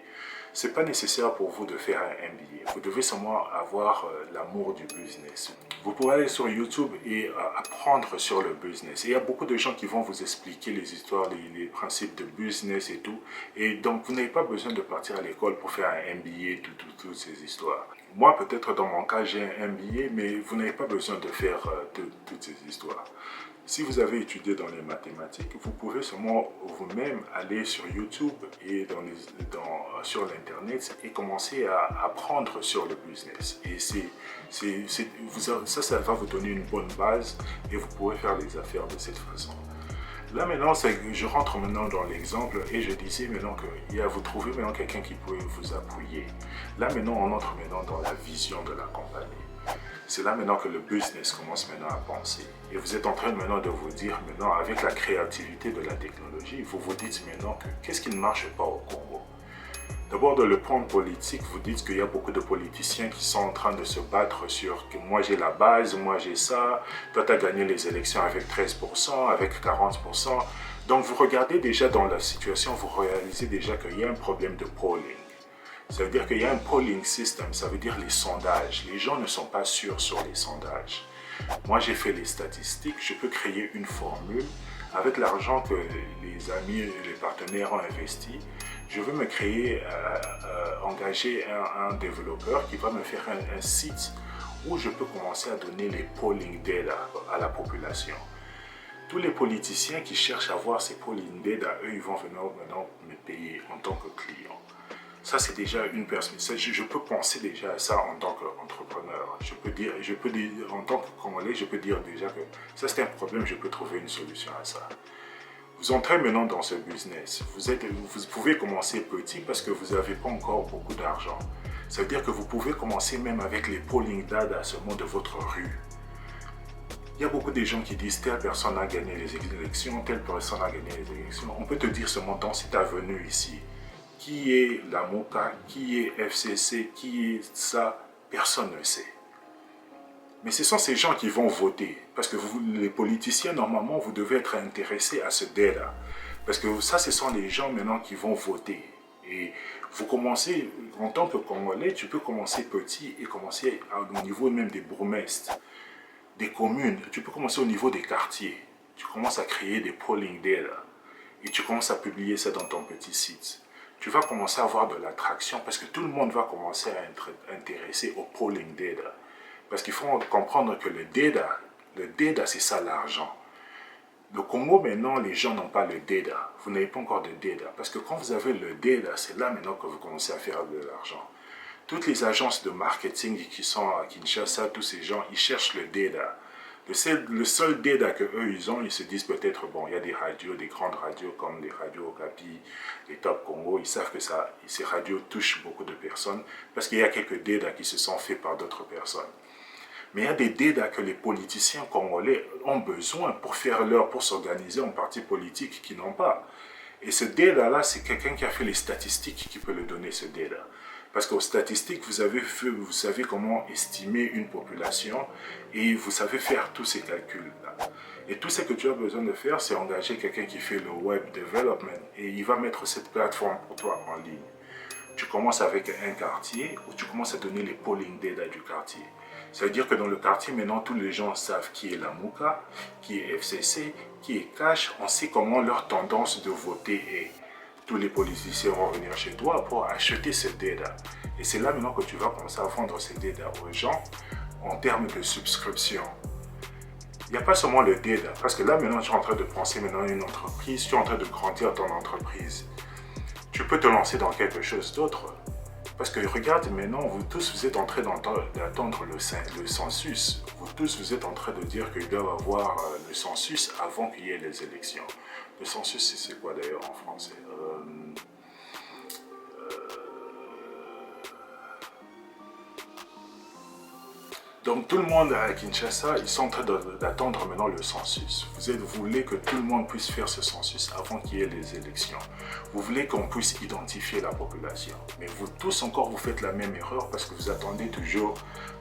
Ce n'est pas nécessaire pour vous de faire un MBA. Vous devez seulement avoir l'amour du business. Vous pouvez aller sur YouTube et apprendre sur le business. Et il y a beaucoup de gens qui vont vous expliquer les histoires, les principes de business et tout. Et donc, vous n'avez pas besoin de partir à l'école pour faire un MBA, toutes ces histoires. Moi, peut-être dans mon cas, j'ai un MBA, mais vous n'avez pas besoin de faire toutes ces histoires. Si vous avez étudié dans les mathématiques, vous pouvez seulement vous-même aller sur YouTube et sur l'Internet et commencer à apprendre sur le business. Et ça va vous donner une bonne base et vous pourrez faire les affaires de cette façon. Là maintenant, je rentre maintenant dans l'exemple et je disais maintenant que vous trouvez maintenant quelqu'un qui peut vous appuyer. Là maintenant, on entre maintenant dans la vision de la compagnie. C'est là maintenant que le business commence maintenant à penser. Et vous êtes en train maintenant de vous dire, maintenant avec la créativité de la technologie, vous vous dites maintenant que qu'est-ce qui ne marche pas au Congo? D'abord, dans le point politique, vous dites qu'il y a beaucoup de politiciens qui sont en train de se battre sur que moi j'ai la base, moi j'ai ça, toi tu as gagné les élections avec 13%, avec 40%. Donc vous regardez déjà dans la situation, vous réalisez déjà qu'il y a un problème de polling. Ça veut dire qu'il y a un polling system, ça veut dire les sondages. Les gens ne sont pas sûrs sur les sondages. Moi, j'ai fait les statistiques, je peux créer une formule avec l'argent que les amis et les partenaires ont investi. Je veux me créer, engager un développeur qui va me faire un site où je peux commencer à donner les polling data à la population. Tous les politiciens qui cherchent à voir ces polling data, eux, ils vont venir maintenant me payer en tant que client. Ça, c'est déjà une perspective. Je peux penser déjà à ça en tant qu'entrepreneur. Je peux dire, en tant que Congolais, je peux dire déjà que ça, c'est un problème, je peux trouver une solution à ça. Vous entrez maintenant dans ce business. Vous pouvez commencer petit parce que vous n'avez pas encore beaucoup d'argent. Ça veut dire que vous pouvez commencer même avec les polling data seulement de votre rue. Il y a beaucoup de gens qui disent telle personne a gagné les élections, telle personne a gagné les élections. On peut te dire seulement dans cette avenue ici. Qui est la MOCA, qui est FCC, qui est ça, personne ne sait. Mais ce sont ces gens qui vont voter. Parce que vous, les politiciens, normalement, vous devez être intéressés à ce data. Parce que ça, ce sont les gens maintenant qui vont voter. Et vous commencez, en tant que Congolais, tu peux commencer petit et commencer au niveau même des bourgmestres, des communes. Tu peux commencer au niveau des quartiers. Tu commences à créer des polling data. Et tu commences à publier ça dans ton petit site. Tu vas commencer à avoir de l'attraction parce que tout le monde va commencer à être intéressé au polling data. Parce qu'il faut comprendre que le data, c'est ça l'argent. Le Congo, maintenant, les gens n'ont pas le data. Vous n'avez pas encore de data. Parce que quand vous avez le data, c'est là maintenant que vous commencez à faire de l'argent. Toutes les agences de marketing qui sont à Kinshasa, tous ces gens, ils cherchent le data. Le seul data qu'eux, ils ont, ils se disent peut-être, bon, il y a des radios, des grandes radios comme les radios Okapi, les Top Congo, ils savent que ces radios touchent beaucoup de personnes parce qu'il y a quelques data qui se sont faits par d'autres personnes. Mais il y a des data que les politiciens congolais ont besoin pour s'organiser en parti politique qui n'ont pas. Et ce data-là, c'est quelqu'un qui a fait les statistiques qui peut le donner, ce data. Parce qu'aux statistiques, vous savez comment estimer une population et vous savez faire tous ces calculs-là. Et tout ce que tu as besoin de faire, c'est engager quelqu'un qui fait le web development et il va mettre cette plateforme pour toi en ligne. Tu commences avec un quartier où tu commences à donner les polling data du quartier. Ça veut dire que dans le quartier, maintenant, tous les gens savent qui est la MOCA, qui est FCC, qui est Cash. On sait comment leur tendance de voter est. Tous les politiciens vont venir chez toi pour acheter ce data. Et c'est là maintenant que tu vas commencer à vendre ces data aux gens en termes de subscription. Il n'y a pas seulement le data, parce que là maintenant tu es en train de penser maintenant à une entreprise, tu es en train de grandir ton entreprise. Tu peux te lancer dans quelque chose d'autre. Parce que regarde maintenant, vous tous vous êtes en train d'attendre le census. Vous tous vous êtes en train de dire qu'il doit y avoir le census avant qu'il y ait les élections. Le census, c'est quoi d'ailleurs en français? Donc tout le monde à Kinshasa, ils sont en train d'attendre maintenant le census. Vous voulez que tout le monde puisse faire ce census avant qu'il y ait les élections. Vous voulez qu'on puisse identifier la population. Mais vous tous encore, vous faites la même erreur parce que vous attendez toujours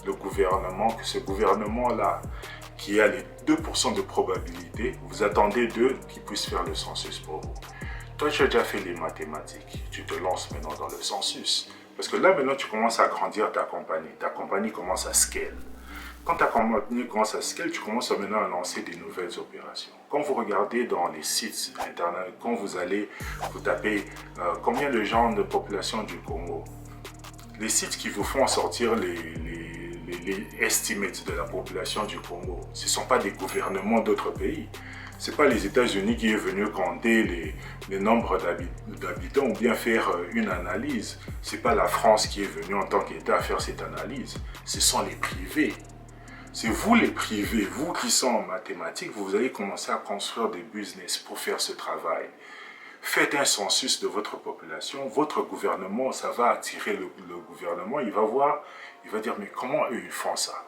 le gouvernement, que ce gouvernement-là, qui a les 2% de probabilité, vous attendez d'eux qu'ils puissent faire le census pour vous. Toi, tu as déjà fait les mathématiques. Tu te lances maintenant dans le census. Parce que là, maintenant, tu commences à agrandir ta compagnie. Ta compagnie commence à scale. Quand ta compagnie commence à scale, tu commences maintenant à lancer des nouvelles opérations. Quand vous regardez dans les sites internet, quand vous allez, vous tapez combien de gens de population du Congo, les sites qui vous font sortir les estimates de la population du Congo, ce ne sont pas des gouvernements d'autres pays. Ce n'est pas les États-Unis qui est venu compter les nombres d'habitants ou bien faire une analyse. Ce n'est pas la France qui est venue en tant qu'État faire cette analyse. Ce sont les privés. C'est vous les privés, vous qui sont en mathématiques, vous allez commencer à construire des business pour faire ce travail. Faites un census de votre population, votre gouvernement, ça va attirer le gouvernement, il va voir, il va dire mais comment eux ils font ça?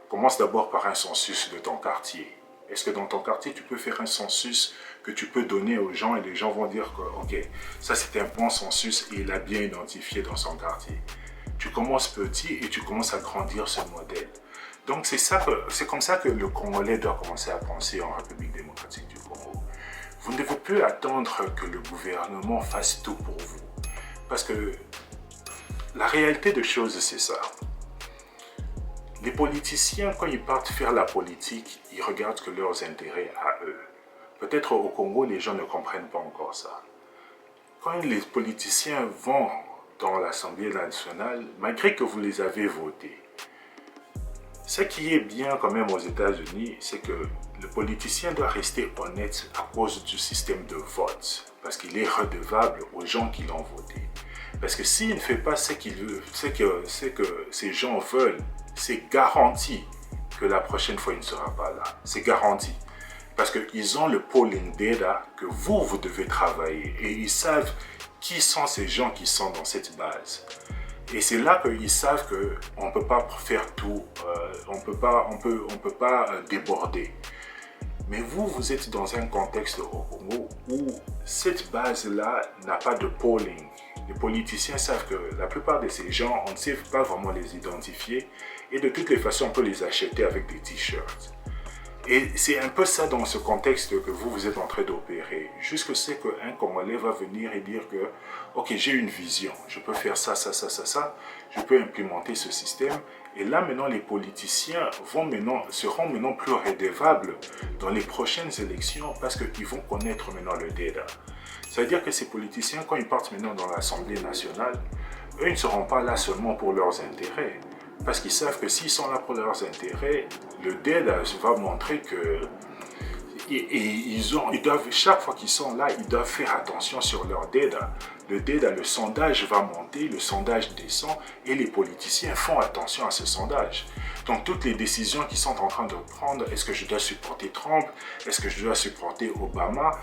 Commence d'abord par un census de ton quartier. Est-ce que dans ton quartier, tu peux faire un census que tu peux donner aux gens et les gens vont dire que ok, ça c'est un bon census et il a bien identifié dans son quartier. Tu commences petit et tu commences à grandir ce modèle. Donc c'est comme ça que le Congolais doit commencer à penser en République démocratique du Congo. Vous ne devez plus attendre que le gouvernement fasse tout pour vous. Parce que la réalité des choses, c'est ça. Les politiciens, quand ils partent faire la politique, ils regardent que leurs intérêts à eux. Peut-être au Congo, les gens ne comprennent pas encore ça. Quand les politiciens vont dans l'Assemblée nationale, malgré que vous les avez votés, ce qui est bien quand même aux États-Unis, c'est que le politicien doit rester honnête à cause du système de vote, parce qu'il est redevable aux gens qui l'ont voté. Parce que s'il ne fait pas ce que ces gens veulent, c'est garanti que la prochaine fois il ne sera pas là. C'est garanti. Parce qu'ils ont le polling data que vous devez travailler et ils savent qui sont ces gens qui sont dans cette base. Et c'est là qu'ils savent qu'on ne peut pas faire tout, on ne peut pas déborder. Mais vous êtes dans un contexte au Congo où cette base-là n'a pas de polling. Les politiciens savent que la plupart de ces gens, on ne sait pas vraiment les identifier et de toutes les façons, on peut les acheter avec des t-shirts. Et c'est un peu ça dans ce contexte que vous êtes en train d'opérer. Jusque c'est qu'un Congolais va venir et dire que ok, j'ai une vision, je peux faire ça, je peux implémenter ce système. Et là maintenant, les politiciens seront maintenant plus redevables dans les prochaines élections parce qu'ils vont connaître maintenant le data. C'est-à-dire que ces politiciens, quand ils partent maintenant dans l'Assemblée nationale, eux ils ne seront pas là seulement pour leurs intérêts. Parce qu'ils savent que s'ils sont là pour leurs intérêts, le data va montrer que ils doivent, chaque fois qu'ils sont là, ils doivent faire attention sur leur data. Le sondage va monter, le sondage descend et les politiciens font attention à ce sondage. Donc toutes les décisions qu'ils sont en train de prendre, est-ce que je dois supporter Trump, est-ce que je dois supporter Obama,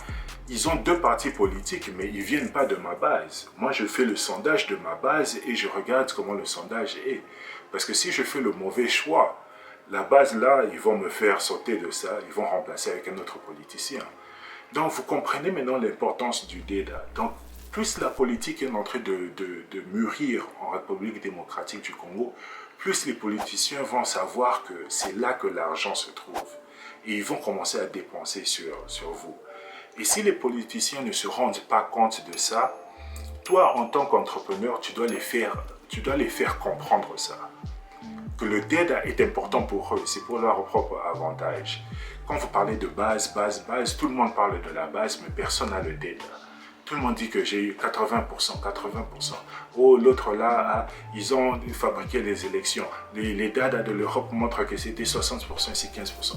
ils ont deux partis politiques, mais ils ne viennent pas de ma base. Moi, je fais le sondage de ma base et je regarde comment le sondage est. Parce que si je fais le mauvais choix, la base là, ils vont me faire sauter de ça, ils vont remplacer avec un autre politicien. Donc vous comprenez maintenant l'importance du data. Donc plus la politique est en train de mûrir en République démocratique du Congo, plus les politiciens vont savoir que c'est là que l'argent se trouve. Et ils vont commencer à dépenser sur vous. Et si les politiciens ne se rendent pas compte de ça, toi en tant qu'entrepreneur, tu dois les faire comprendre ça. Que le data est important pour eux, c'est pour leur propre avantage. Quand vous parlez de base, tout le monde parle de la base, mais personne n'a le data. Tout le monde dit que j'ai eu 80%. Oh, l'autre là, ils ont fabriqué les élections. Les data de l'Europe montrent que c'était 60% et c'est 15%.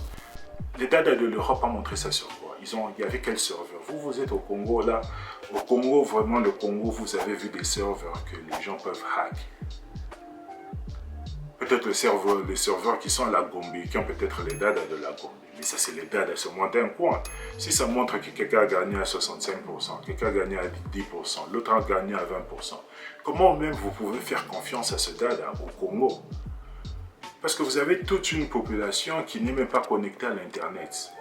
Les data de l'Europe ont montré ça sur quoi? Il y avait quel serveur? Vous êtes au Congo là. Au Congo, vraiment le Congo, vous avez vu des serveurs que les gens peuvent hack. Peut-être les serveurs qui sont à la Gombe, qui ont peut-être les data de la Gombe. Mais ça, c'est les data seulement d'un coin. Si ça montre que quelqu'un a gagné à 65%, quelqu'un a gagné à 10%, l'autre a gagné à 20%, comment même vous pouvez faire confiance à ce data au Congo? Parce que vous avez toute une population qui n'est même pas connectée à l'Internet.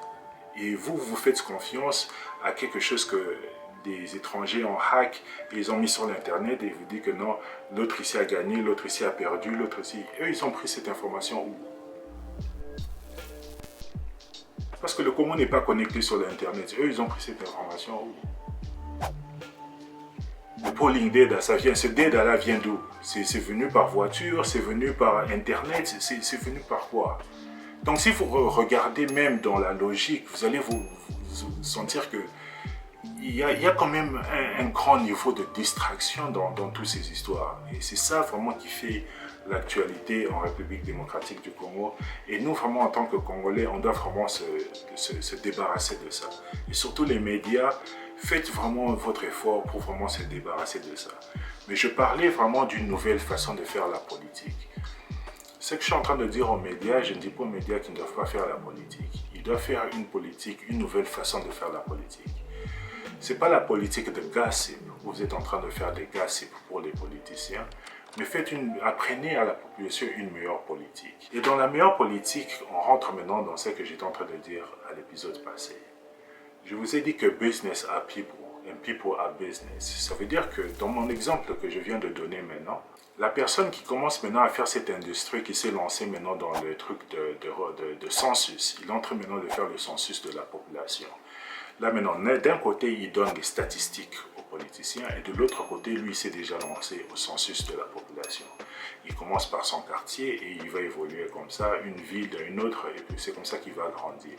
Et vous faites confiance à quelque chose que des étrangers ont hack, et ils ont mis sur l'Internet et vous dites que non, l'autre ici a gagné, l'autre ici a perdu, l'autre ici... Eux, ils ont pris cette information où? Parce que le Congo n'est pas connecté sur l'Internet. Eux, ils ont pris cette information où? Le polling data, ça vient, ce data-là vient d'où? C'est venu par voiture, c'est venu par Internet, c'est venu par quoi? Donc si vous regardez même dans la logique, vous allez vous sentir que il y a quand même un grand niveau de distraction dans toutes ces histoires. Et c'est ça vraiment qui fait l'actualité en République démocratique du Congo. Et nous, vraiment, en tant que Congolais, on doit vraiment se débarrasser de ça. Et surtout les médias, faites vraiment votre effort pour vraiment se débarrasser de ça. Mais je parlais vraiment d'une nouvelle façon de faire la politique. Ce que je suis en train de dire aux médias, je ne dis pas aux médias qu'ils ne doivent pas faire la politique. Ils doivent faire une politique, une nouvelle façon de faire la politique. Ce n'est pas la politique de gossip, où vous êtes en train de faire des gossip pour les politiciens, mais apprenez à la population une meilleure politique. Et dans la meilleure politique, on rentre maintenant dans ce que j'étais en train de dire à l'épisode passé. Je vous ai dit que business are people, and people are business. Ça veut dire que dans mon exemple que je viens de donner maintenant, la personne qui commence maintenant à faire cette industrie, qui s'est lancée maintenant dans le truc de census, il est en train maintenant de faire le census de la population. Là maintenant, d'un côté, il donne des statistiques aux politiciens et de l'autre côté, lui, il s'est déjà lancé au census de la population. Il commence par son quartier et il va évoluer comme ça, une ville dans une autre, et puis c'est comme ça qu'il va grandir.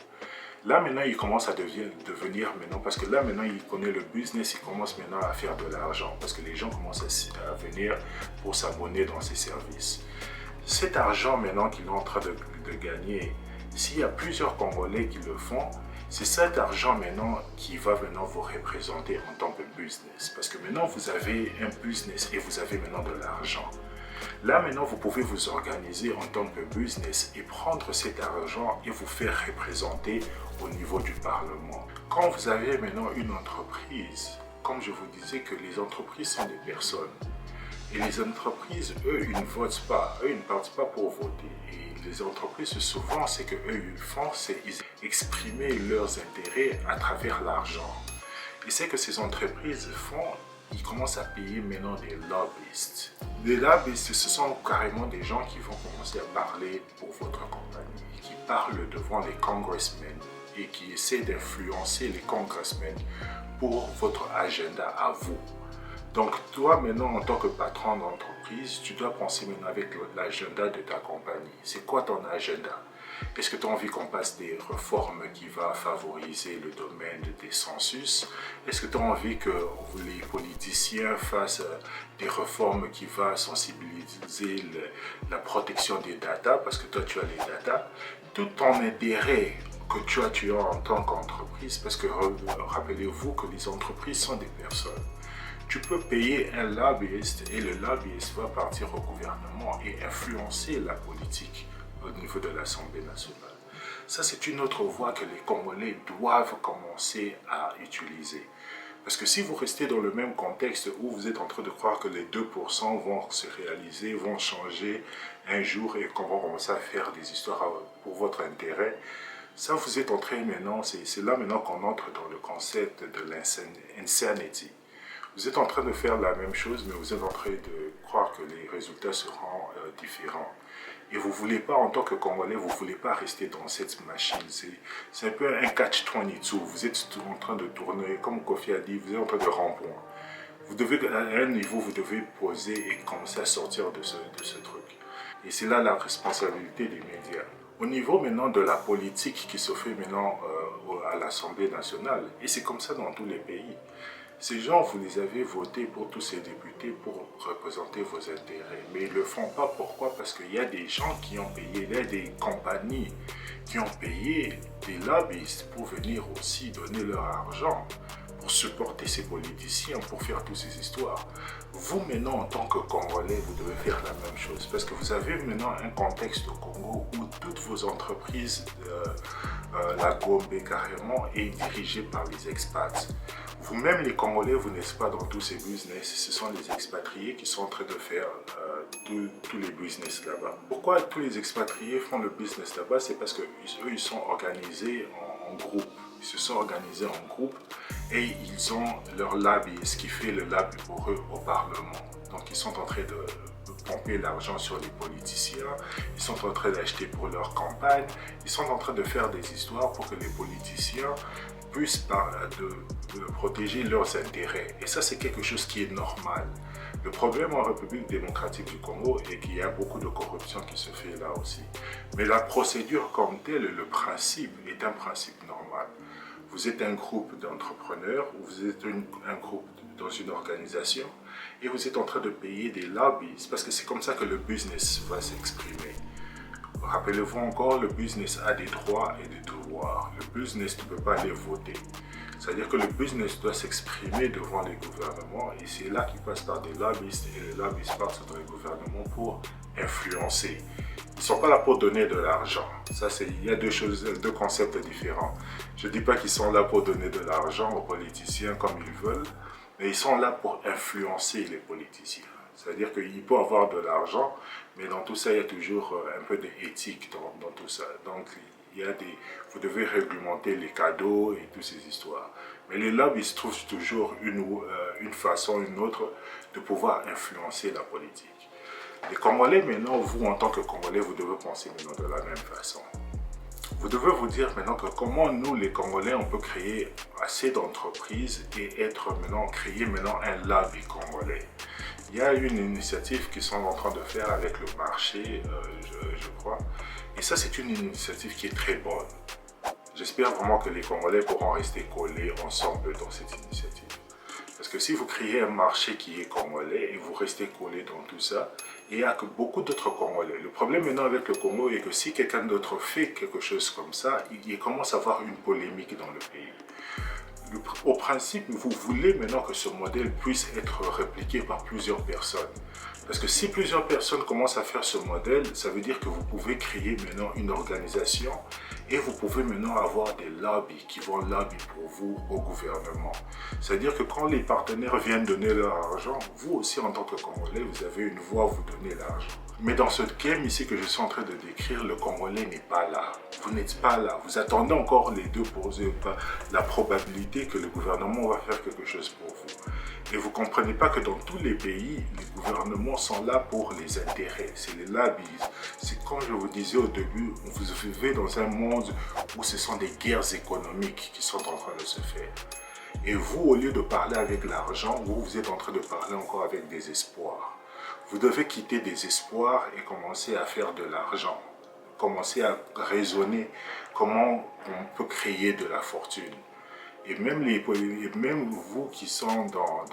Là maintenant, il commence à devenir maintenant, parce que là maintenant, il connaît le business, il commence maintenant à faire de l'argent, parce que les gens commencent à venir pour s'abonner dans ses services. Cet argent maintenant qu'il est en train de gagner, s'il y a plusieurs Congolais qui le font, c'est cet argent maintenant qui va maintenant vous représenter en tant que business. Parce que maintenant, vous avez un business et vous avez maintenant de l'argent. Là, maintenant, vous pouvez vous organiser en tant que business et prendre cet argent et vous faire représenter au niveau du Parlement. Quand vous avez maintenant une entreprise, comme je vous disais que les entreprises sont des personnes. Et les entreprises, eux, ils ne votent pas, eux, ils ne partent pas pour voter. Et les entreprises, souvent, c'est qu'eux, ils font, c'est exprimer leurs intérêts à travers l'argent. Et c'est que ces entreprises font, ils commencent à payer maintenant des lobbyistes. Les lobbyistes, ce sont carrément des gens qui vont commencer à parler pour votre compagnie, qui parlent devant les congressmen et qui essaient d'influencer les congressmen pour votre agenda à vous. Donc toi maintenant en tant que patron d'entreprise, tu dois penser maintenant avec l'agenda de ta compagnie. C'est quoi ton agenda? Est-ce que tu as envie qu'on passe des réformes qui vont favoriser le domaine des census? Est-ce que tu as envie que les politiciens fassent des réformes qui vont sensibiliser la protection des data? Parce que toi tu as les data. Tout ton intérêt que tu as en tant qu'entreprise, parce que rappelez-vous que les entreprises sont des personnes. Tu peux payer un lobbyiste et le lobbyiste va partir au gouvernement et influencer la politique au niveau de l'Assemblée nationale. Ça, c'est une autre voie que les Congolais doivent commencer à utiliser. Parce que si vous restez dans le même contexte où vous êtes en train de croire que les 2% vont se réaliser, vont changer un jour et qu'on va commencer à faire des histoires pour votre intérêt, ça, vous êtes en train maintenant, c'est là maintenant qu'on entre dans le concept de l'insanity. Vous êtes en train de faire la même chose, mais vous êtes en train de croire que les résultats seront différents. Et vous ne voulez pas, en tant que Congolais, vous ne voulez pas rester dans cette machine. C'est un peu un catch-22. Vous êtes en train de tourner, comme Kofi a dit, vous êtes en train de remplir. Vous devez, à un niveau, vous devez poser et commencer à sortir de ce truc. Et c'est là la responsabilité des médias. Au niveau maintenant de la politique qui se fait maintenant à l'Assemblée nationale, et c'est comme ça dans tous les pays. Ces gens, vous les avez votés pour tous ces députés pour représenter vos intérêts. Mais ils ne le font pas. Pourquoi? Parce qu'il y a des gens qui ont payé, il y a des compagnies qui ont payé des lobbyistes pour venir aussi donner leur argent. pour supporter ces politiciens, pour faire toutes ces histoires. Vous maintenant, en tant que Congolais, vous devez faire la même chose. Parce que vous avez maintenant un contexte au Congo où toutes vos entreprises, la Gombe carrément, est dirigée par les expats. Vous-même, les Congolais, vous n'êtes pas dans tous ces business. Ce sont les expatriés qui sont en train de faire tous les business là-bas. Pourquoi tous les expatriés font le business là-bas? C'est parce qu'eux, ils sont organisés en groupe. Ils se sont organisés en groupe et ils ont leur lobby, ce qui fait le lobby pour eux au Parlement. Donc ils sont en train de pomper l'argent sur les politiciens, ils sont en train d'acheter pour leur campagne, ils sont en train de faire des histoires pour que les politiciens puissent de protéger leurs intérêts. Et ça, c'est quelque chose qui est normal. Le problème en République démocratique du Congo est qu'il y a beaucoup de corruption qui se fait là aussi. Mais la procédure comme telle, le principe est un principe normal. Vous êtes un groupe d'entrepreneurs, vous êtes un groupe dans une organisation et vous êtes en train de payer des lobbies parce que c'est comme ça que le business va s'exprimer. Rappelez-vous encore, le business a des droits et des devoirs. Le business ne peut pas aller voter. C'est-à-dire que le business doit s'exprimer devant les gouvernements et c'est là qu'il passe par des lobbyistes et les lobbyistes passent dans les gouvernements pour influencer. Ils ne sont pas là pour donner de l'argent. Il y a deux concepts différents. Je ne dis pas qu'ils sont là pour donner de l'argent aux politiciens comme ils veulent, mais ils sont là pour influencer les politiciens. C'est-à-dire qu'il peut avoir de l'argent, mais dans tout ça, il y a toujours un peu d'éthique dans tout ça. Donc, vous devez réglementer les cadeaux et toutes ces histoires. Mais les lobbies se trouvent toujours une façon, une autre, de pouvoir influencer la politique. Les Congolais, maintenant, vous, en tant que Congolais, vous devez penser maintenant de la même façon. Vous devez vous dire maintenant que comment nous, les Congolais, on peut créer assez d'entreprises et créer maintenant un lobby congolais. Il y a une initiative qu'ils sont en train de faire avec le marché, je crois. Et ça, c'est une initiative qui est très bonne. J'espère vraiment que les Congolais pourront rester collés ensemble dans cette initiative. Parce que si vous créez un marché qui est congolais et vous restez collés dans tout ça, il n'y a que beaucoup d'autres Congolais. Le problème maintenant avec le Congo est que si quelqu'un d'autre fait quelque chose comme ça, il commence à avoir une polémique dans le pays. Au principe, vous voulez maintenant que ce modèle puisse être répliqué par plusieurs personnes. Parce que si plusieurs personnes commencent à faire ce modèle, ça veut dire que vous pouvez créer maintenant une organisation et vous pouvez maintenant avoir des lobbies qui vont lobby pour vous au gouvernement. C'est-à-dire que quand les partenaires viennent donner leur argent, vous aussi en tant que Congolais, vous avez une voix à vous donner l'argent. Mais dans ce game ici que je suis en train de décrire, le Congolais n'est pas là. Vous n'êtes pas là. Vous attendez encore les deux pour la probabilité que le gouvernement va faire quelque chose pour vous. Et vous ne comprenez pas que dans tous les pays, les gouvernements sont là pour les intérêts. C'est les lobbies. C'est comme je vous disais au début, vous vivez dans un monde où ce sont des guerres économiques qui sont en train de se faire. Et vous, au lieu de parler avec l'argent, vous êtes en train de parler encore avec des espoirs. Vous devez quitter des espoirs et commencer à faire de l'argent. Commencer à raisonner comment on peut créer de la fortune. Et même vous qui sont dans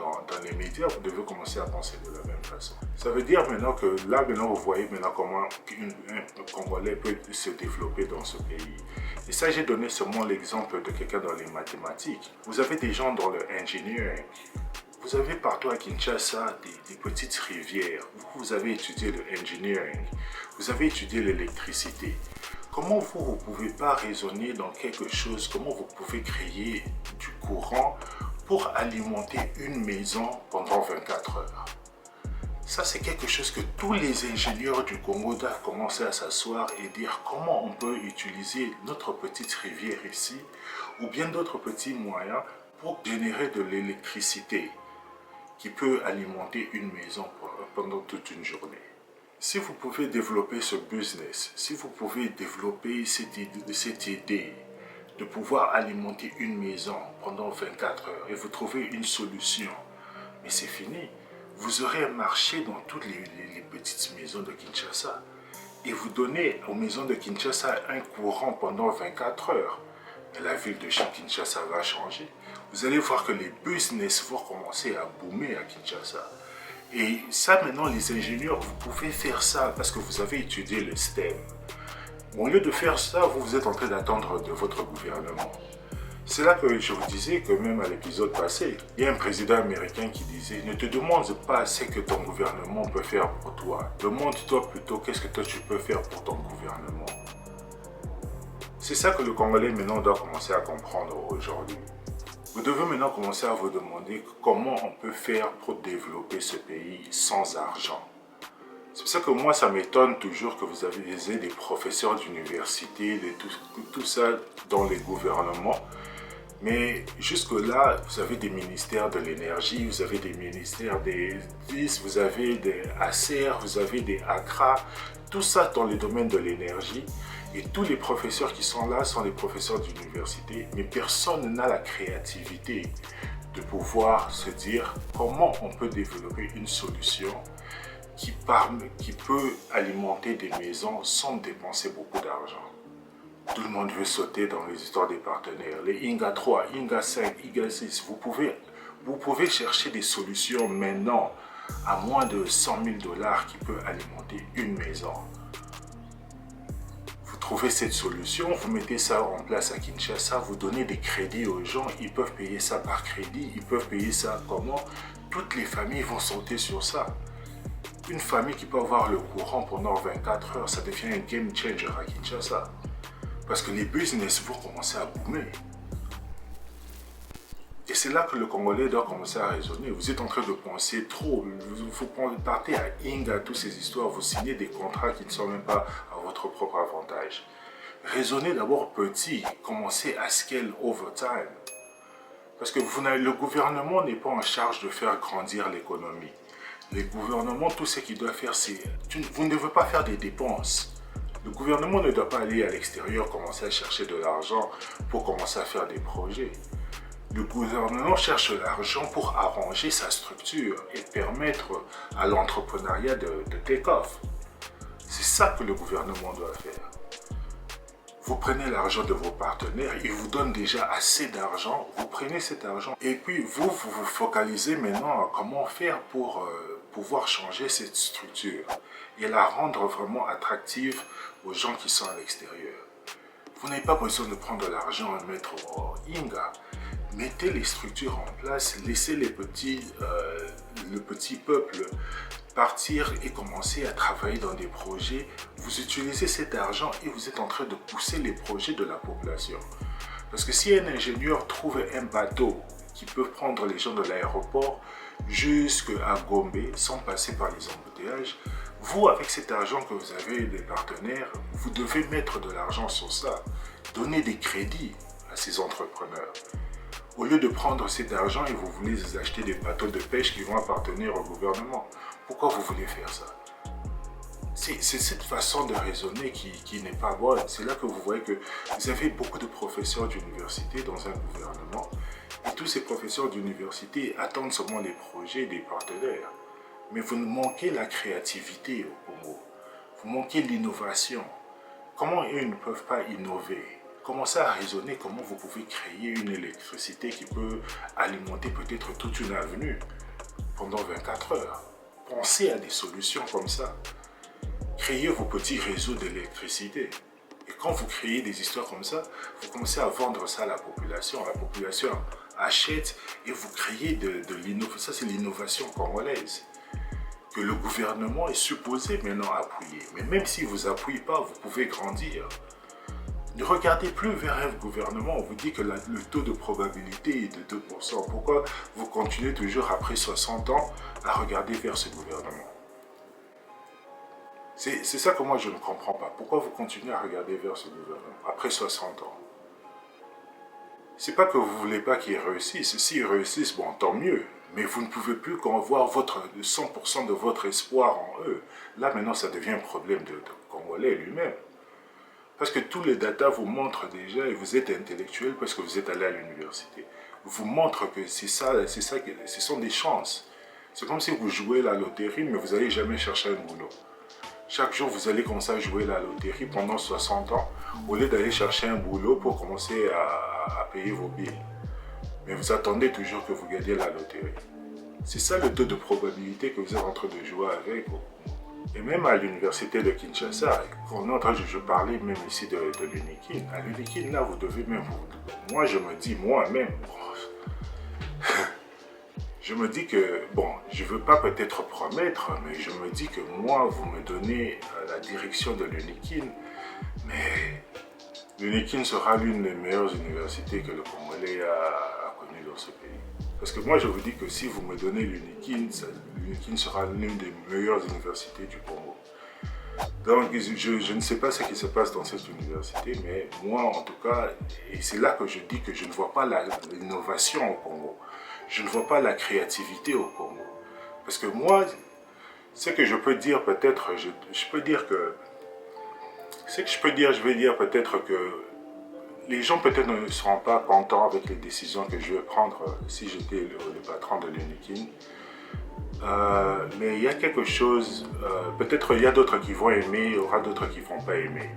les médias, vous devez commencer à penser de la même façon. Ça veut dire maintenant que là, maintenant, vous voyez maintenant comment un Congolais peut se développer dans ce pays. Et ça, j'ai donné seulement l'exemple de quelqu'un dans les mathématiques. Vous avez des gens dans le engineering. Vous avez partout à Kinshasa des petites rivières. Vous avez étudié le engineering. Vous avez étudié l'électricité. Comment vous ne pouvez pas raisonner dans quelque chose, comment vous pouvez créer du courant pour alimenter une maison pendant 24 heures? Ça, c'est quelque chose que tous les ingénieurs du Congo doivent commencer à s'asseoir et dire comment on peut utiliser notre petite rivière ici ou bien d'autres petits moyens pour générer de l'électricité qui peut alimenter une maison pendant toute une journée. Si vous pouvez développer ce business, si vous pouvez développer cette idée de pouvoir alimenter une maison pendant 24 heures et vous trouvez une solution, mais c'est fini. Vous aurez un marché dans toutes les petites maisons de Kinshasa et vous donnez aux maisons de Kinshasa un courant pendant 24 heures. Mais la ville de Kinshasa va changer. Vous allez voir que les business vont commencer à boomer à Kinshasa. Et ça, maintenant, les ingénieurs, vous pouvez faire ça parce que vous avez étudié le STEM. Au lieu de faire ça, vous êtes en train d'attendre de votre gouvernement. C'est là que je vous disais que même à l'épisode passé, il y a un président américain qui disait « Ne te demande pas ce que ton gouvernement peut faire pour toi. Demande-toi plutôt qu'est-ce que toi tu peux faire pour ton gouvernement. » C'est ça que le Congolais maintenant doit commencer à comprendre aujourd'hui. Vous devez maintenant commencer à vous demander comment on peut faire pour développer ce pays sans argent. C'est pour ça que moi, ça m'étonne toujours que vous avez des professeurs d'université, tout ça dans les gouvernements. Mais jusque-là, vous avez des ministères de l'énergie, vous avez des ministères des DIS, vous avez des ACER, vous avez des ACRA, tout ça dans le domaine de l'énergie. Et tous les professeurs qui sont là sont des professeurs d'université, mais personne n'a la créativité de pouvoir se dire comment on peut développer une solution qui peut alimenter des maisons sans dépenser beaucoup d'argent. Tout le monde veut sauter dans les histoires des partenaires. Les INGA 3, INGA 5, INGA 6, vous pouvez chercher des solutions maintenant à moins de 100 000 $ qui peut alimenter une maison. Vous trouvez cette solution, vous mettez ça en place à Kinshasa, vous donnez des crédits aux gens, ils peuvent payer ça par crédit, ils peuvent payer ça comment? Toutes les familles vont sauter sur ça. Une famille qui peut avoir le courant pendant 24 heures, ça devient un game changer à Kinshasa. Parce que les business vont commencer à boomer. Et c'est là que le Congolais doit commencer à raisonner. Vous êtes en train de penser trop. Vous partez à Inga, toutes ces histoires, vous signez des contrats qui ne sont même pas à votre propre avantage. Raisonnez d'abord petit, commencez à scale over time. Parce que le gouvernement n'est pas en charge de faire grandir l'économie. Le gouvernement, tout ce qu'il doit faire, c'est... Vous ne devez pas faire des dépenses. Le gouvernement ne doit pas aller à l'extérieur commencer à chercher de l'argent pour commencer à faire des projets. Le gouvernement cherche l'argent pour arranger sa structure et permettre à l'entrepreneuriat de take-off. C'est ça que le gouvernement doit faire. Vous prenez l'argent de vos partenaires, ils vous donnent déjà assez d'argent, vous prenez cet argent et puis vous focalisez maintenant à comment faire pour pouvoir changer cette structure et la rendre vraiment attractive aux gens qui sont à l'extérieur. Vous n'avez pas besoin de prendre l'argent et mettre au Inga. Mettez les structures en place, laissez le petit peuple partir et commencer à travailler dans des projets. Vous utilisez cet argent et vous êtes en train de pousser les projets de la population. Parce que si un ingénieur trouve un bateau qui peut prendre les gens de l'aéroport jusqu'à Gombe sans passer par les embouteillages, vous, avec cet argent que vous avez des partenaires, vous devez mettre de l'argent sur ça. Donner des crédits à ces entrepreneurs. Au lieu de prendre cet argent et vous voulez acheter des bateaux de pêche qui vont appartenir au gouvernement. Pourquoi vous voulez faire ça? C'est cette façon de raisonner qui n'est pas bonne. C'est là que vous voyez que vous avez beaucoup de professeurs d'université dans un gouvernement. Et tous ces professeurs d'université attendent seulement les projets des partenaires. Mais vous manquez la créativité au Congo. Vous manquez l'innovation. Comment eux ne peuvent pas innover? Commencez à raisonner comment vous pouvez créer une électricité qui peut alimenter peut-être toute une avenue pendant 24 heures. Pensez à des solutions comme ça. Créez vos petits réseaux d'électricité. Et quand vous créez des histoires comme ça, vous commencez à vendre ça à la population. La population achète et vous créez de l'innovation. Ça, c'est l'innovation congolaise. Que le gouvernement est supposé maintenant appuyer. Mais même si vous n'appuyez pas, vous pouvez grandir. Ne regardez plus vers un gouvernement, on vous dit que le taux de probabilité est de 2%. Pourquoi vous continuez toujours après 60 ans à regarder vers ce gouvernement? C'est ça que moi je ne comprends pas. Pourquoi vous continuez à regarder vers ce gouvernement après 60 ans? C'est pas que vous ne voulez pas qu'ils réussissent. S'ils réussissent, bon, tant mieux. Mais vous ne pouvez plus voir 100% de votre espoir en eux. Là, maintenant, ça devient un problème de Congolais lui-même. Parce que tous les datas vous montrent déjà, et vous êtes intellectuel parce que vous êtes allé à l'université, vous montrent que ce sont des chances. C'est comme si vous jouez la loterie, mais vous n'allez jamais chercher un boulot. Chaque jour, vous allez commencer à jouer la loterie pendant 60 ans, au lieu d'aller chercher un boulot pour commencer à payer vos billes. Mais vous attendez toujours que vous gagniez la loterie. C'est ça le taux de probabilité que vous êtes en train de jouer avec. Et même à l'université de Kinshasa, je parlais même ici de l'UNIKIN. À l'UNIKIN, là, vous devez même... Moi, je me dis, moi-même, je me dis que, bon, je ne veux pas peut-être promettre, mais je me dis que moi, vous me donnez la direction de l'UNIKIN, mais l'UNIKIN sera l'une des meilleures universités que le Congolais a connues dans ce pays. Parce que moi, je vous dis que si vous me donnez l'UNIKIN, l'UNIKIN sera l'une des meilleures universités du Congo. Donc, je ne sais pas ce qui se passe dans cette université, mais moi, en tout cas, et c'est là que je dis que je ne vois pas l'innovation au Congo. Je ne vois pas la créativité au Congo. Parce que moi, ce que je peux dire peut-être, je peux dire que... Ce que je peux dire, je vais dire peut-être que les gens peut-être ne seront pas contents avec les décisions que je vais prendre si j'étais le patron de l'UNIKIN. Mais il y a quelque chose, peut-être il y a d'autres qui vont aimer, il y aura d'autres qui ne vont pas aimer.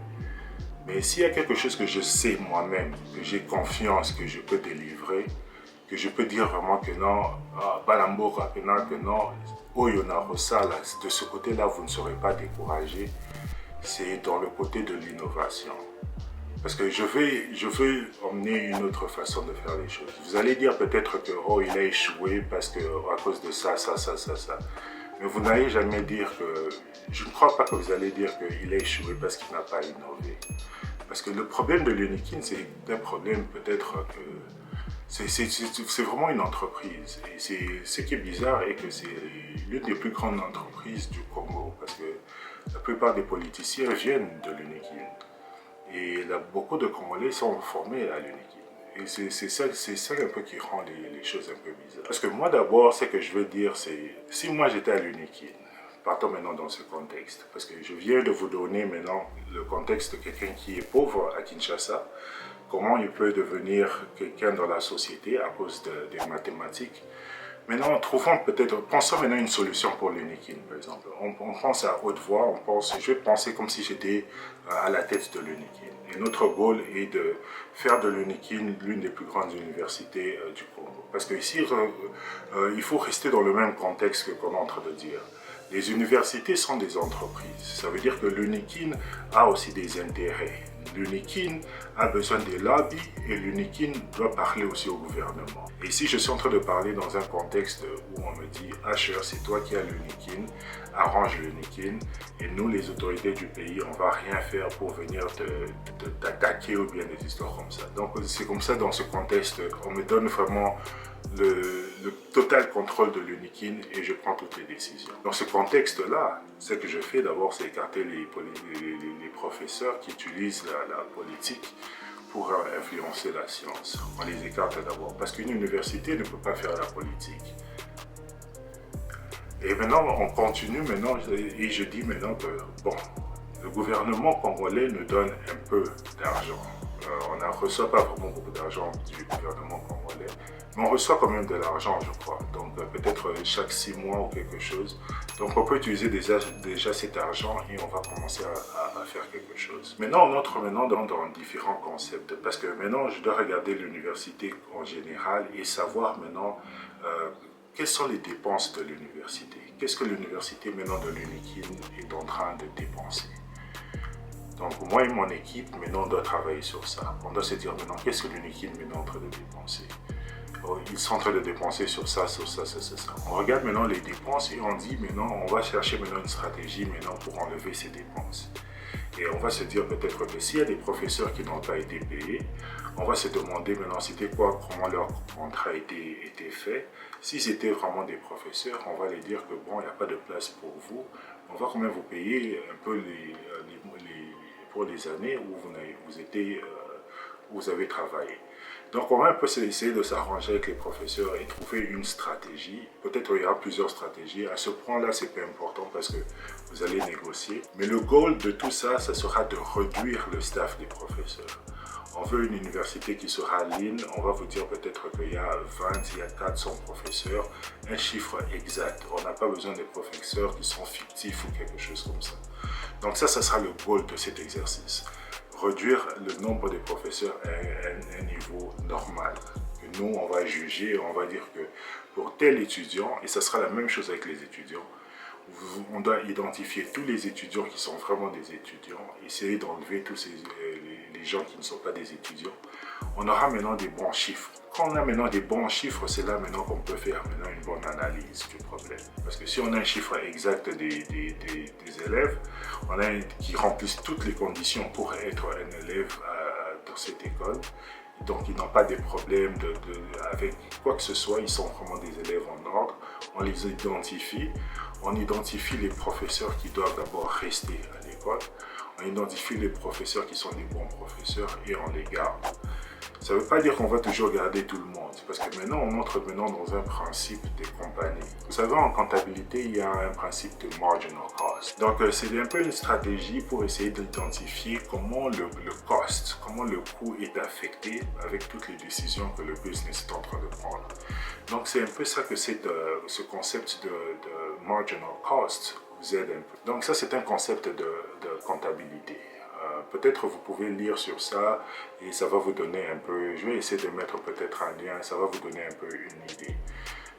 Mais s'il y a quelque chose que je sais moi-même, que j'ai confiance, que je peux délivrer, que je peux dire vraiment que non, Balambora, que non, Oyona Rosala, de ce côté-là, vous ne serez pas découragé, c'est dans le côté de l'innovation. Parce que je vais emmener une autre façon de faire les choses. Vous allez dire peut-être que oh, il a échoué parce que à cause de ça. Mais vous n'allez jamais dire que... Je ne crois pas que vous allez dire qu'il a échoué parce qu'il n'a pas innové. Parce que le problème de l'UNIKIN, c'est un problème peut-être que... C'est vraiment une entreprise. Et ce qui est bizarre est que c'est l'une des plus grandes entreprises du Congo. Parce que la plupart des politiciens viennent de l'UNIKIN. Et là, beaucoup de Congolais sont formés à l'UNIKIN. Et c'est ça un peu qui rend les choses un peu bizarres. Parce que moi d'abord, ce que je veux dire, c'est si moi j'étais à l'UNIKIN, partons maintenant dans ce contexte, parce que je viens de vous donner maintenant le contexte de quelqu'un qui est pauvre à Kinshasa, comment il peut devenir quelqu'un dans la société à cause des mathématiques. Maintenant, pensons maintenant à une solution pour l'UNIKIN, par exemple. On pense à haute voix, je vais penser comme si j'étais à la tête de l'UNIKIN. Et notre goal est de faire de l'UNIKIN l'une des plus grandes universités du Congo. Parce qu'ici, il faut rester dans le même contexte qu'on est en train de dire. Les universités sont des entreprises. Ça veut dire que l'UNIKIN a aussi des intérêts. L'UNIKIN a besoin des lobbies et l'UNIKIN doit parler aussi au gouvernement. Et si je suis en train de parler dans un contexte où on me dit « Asher, c'est toi qui as l'UNIKIN, arrange l'UNIKIN et nous, les autorités du pays, on ne va rien faire pour venir t'attaquer ou bien des histoires comme ça. » Donc c'est comme ça dans ce contexte, on me donne vraiment le total contrôle de l'UNIKIN et je prends toutes les décisions. Dans ce contexte-là, ce que je fais d'abord, c'est écarter les professeurs qui utilisent la politique pour influencer la science. On les écarte d'abord parce qu'une université ne peut pas faire la politique. Et maintenant, on continue maintenant et je dis maintenant que bon, le gouvernement congolais nous donne un peu d'argent. On ne reçoit pas vraiment beaucoup d'argent du gouvernement congolais, mais on reçoit quand même de l'argent, je crois. Donc peut-être chaque 6 mois ou quelque chose. Donc on peut utiliser déjà cet argent et on va commencer à faire quelque chose. Maintenant, on entre maintenant dans différents concepts. Parce que maintenant, je dois regarder l'université en général et savoir maintenant quelles sont les dépenses de l'université. Qu'est-ce que l'université maintenant de l'UNIKIN est en train de dépenser. Donc moi et mon équipe, maintenant, on doit travailler sur ça. On doit se dire maintenant, qu'est-ce que l'UNIKIN est maintenant en train de dépenser. Ils sont en train de dépenser sur ça. On regarde maintenant les dépenses et on dit maintenant, on va chercher maintenant une stratégie maintenant pour enlever ces dépenses. Et on va se dire peut-être que s'il y a des professeurs qui n'ont pas été payés, on va se demander maintenant c'était quoi, comment leur contrat était fait. Si c'était vraiment des professeurs, on va les dire que bon, il n'y a pas de place pour vous. On va quand même vous payer un peu pour les années où vous avez travaillé. Donc on va un peu essayer de s'arranger avec les professeurs et trouver une stratégie. Peut-être il y aura plusieurs stratégies. À ce point-là, c'est pas important parce que vous allez négocier. Mais le goal de tout ça, ça sera de réduire le staff des professeurs. On veut une université qui sera lean. On va vous dire peut-être qu'il y a 20, il y a 400 professeurs. Un chiffre exact. On n'a pas besoin des professeurs qui sont fictifs ou quelque chose comme ça. Donc ça sera le goal de cet exercice. Réduire le nombre de professeurs à un niveau normal. Que nous, on va juger, on va dire que pour tel étudiant, et ça sera la même chose avec les étudiants, On doit identifier tous les étudiants qui sont vraiment des étudiants, essayer d'enlever tous les gens qui ne sont pas des étudiants. On aura maintenant des bons chiffres. Quand on a maintenant des bons chiffres, c'est là maintenant qu'on peut faire maintenant une bonne analyse du problème. Parce que si on a un chiffre exact des élèves, qui remplissent toutes les conditions pour être un élève dans cette école, donc ils n'ont pas de problème avec quoi que ce soit, ils sont vraiment des élèves en ordre, on les identifie, on identifie les professeurs qui doivent d'abord rester à l'école, on identifie les professeurs qui sont des bons professeurs et on les garde. Ça ne veut pas dire qu'on va toujours garder tout le monde, parce que maintenant on entre dans un principe de compagnie. Vous savez, en comptabilité, il y a un principe de marginal cost. Donc c'est un peu une stratégie pour essayer d'identifier comment le cost, comment le coût est affecté avec toutes les décisions que le business est en train de prendre. Donc c'est un peu ça que ce concept de marginal cost vous aide un peu. Donc ça c'est un concept de comptabilité. Peut-être vous pouvez lire sur ça et ça va vous donner un peu, je vais essayer de mettre peut-être un lien, ça va vous donner un peu une idée.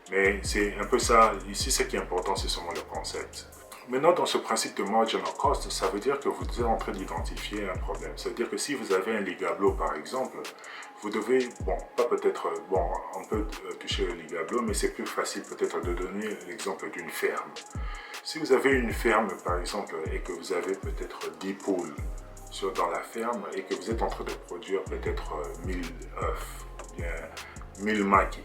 Mais c'est un peu ça, ici ce qui est important c'est seulement le concept. Maintenant dans ce principe de marginal cost, ça veut dire que vous êtes en train d'identifier un problème. Ça veut dire que si vous avez un ligablo par exemple, vous devez, on peut toucher le ligablo, mais c'est plus facile peut-être de donner l'exemple d'une ferme. Si vous avez une ferme par exemple et que vous avez peut-être 10 poules dans la ferme et que vous êtes en train de produire peut-être 1000 œufs, bien 1000 maquis.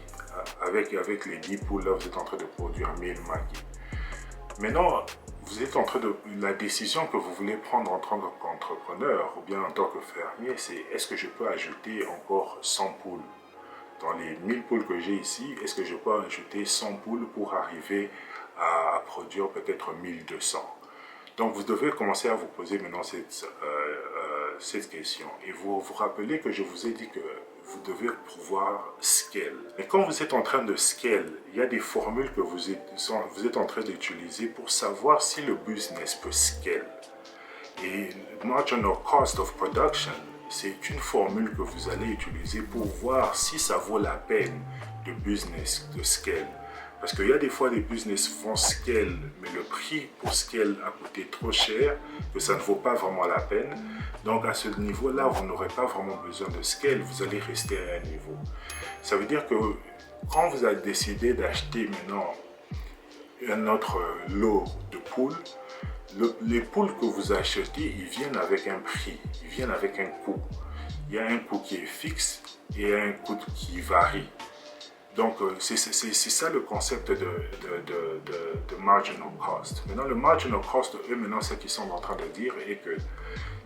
Avec les 10 poules là, vous êtes en train de produire 1000 maquis. Maintenant, vous êtes en train la décision que vous voulez prendre en tant qu'entrepreneur ou bien en tant que fermier, c'est est-ce que je peux ajouter encore 100 poules dans les 1000 poules que j'ai ici, est-ce que je peux ajouter 100 poules pour arriver à produire peut-être 1200? Donc vous devez commencer à vous poser maintenant cette question. Et vous vous rappelez que je vous ai dit que vous devez pouvoir scale. Et quand vous êtes en train de scale, il y a des formules que vous êtes en train d'utiliser pour savoir si le business peut scale. Et marginal cost of production, c'est une formule que vous allez utiliser pour voir si ça vaut la peine de business de scale. Parce qu'il y a des fois des business font scale, mais le prix pour scale a coûté trop cher, que ça ne vaut pas vraiment la peine. Donc à ce niveau-là, vous n'aurez pas vraiment besoin de scale, vous allez rester à un niveau. Ça veut dire que quand vous avez décidé d'acheter maintenant un autre lot de poules, les poules que vous achetez, ils viennent avec un prix, ils viennent avec un coût. Il y a un coût qui est fixe et un coût qui varie. Donc, c'est ça le concept de marginal cost. Maintenant, le marginal cost, eux, maintenant, ce qu'ils sont en train de dire est que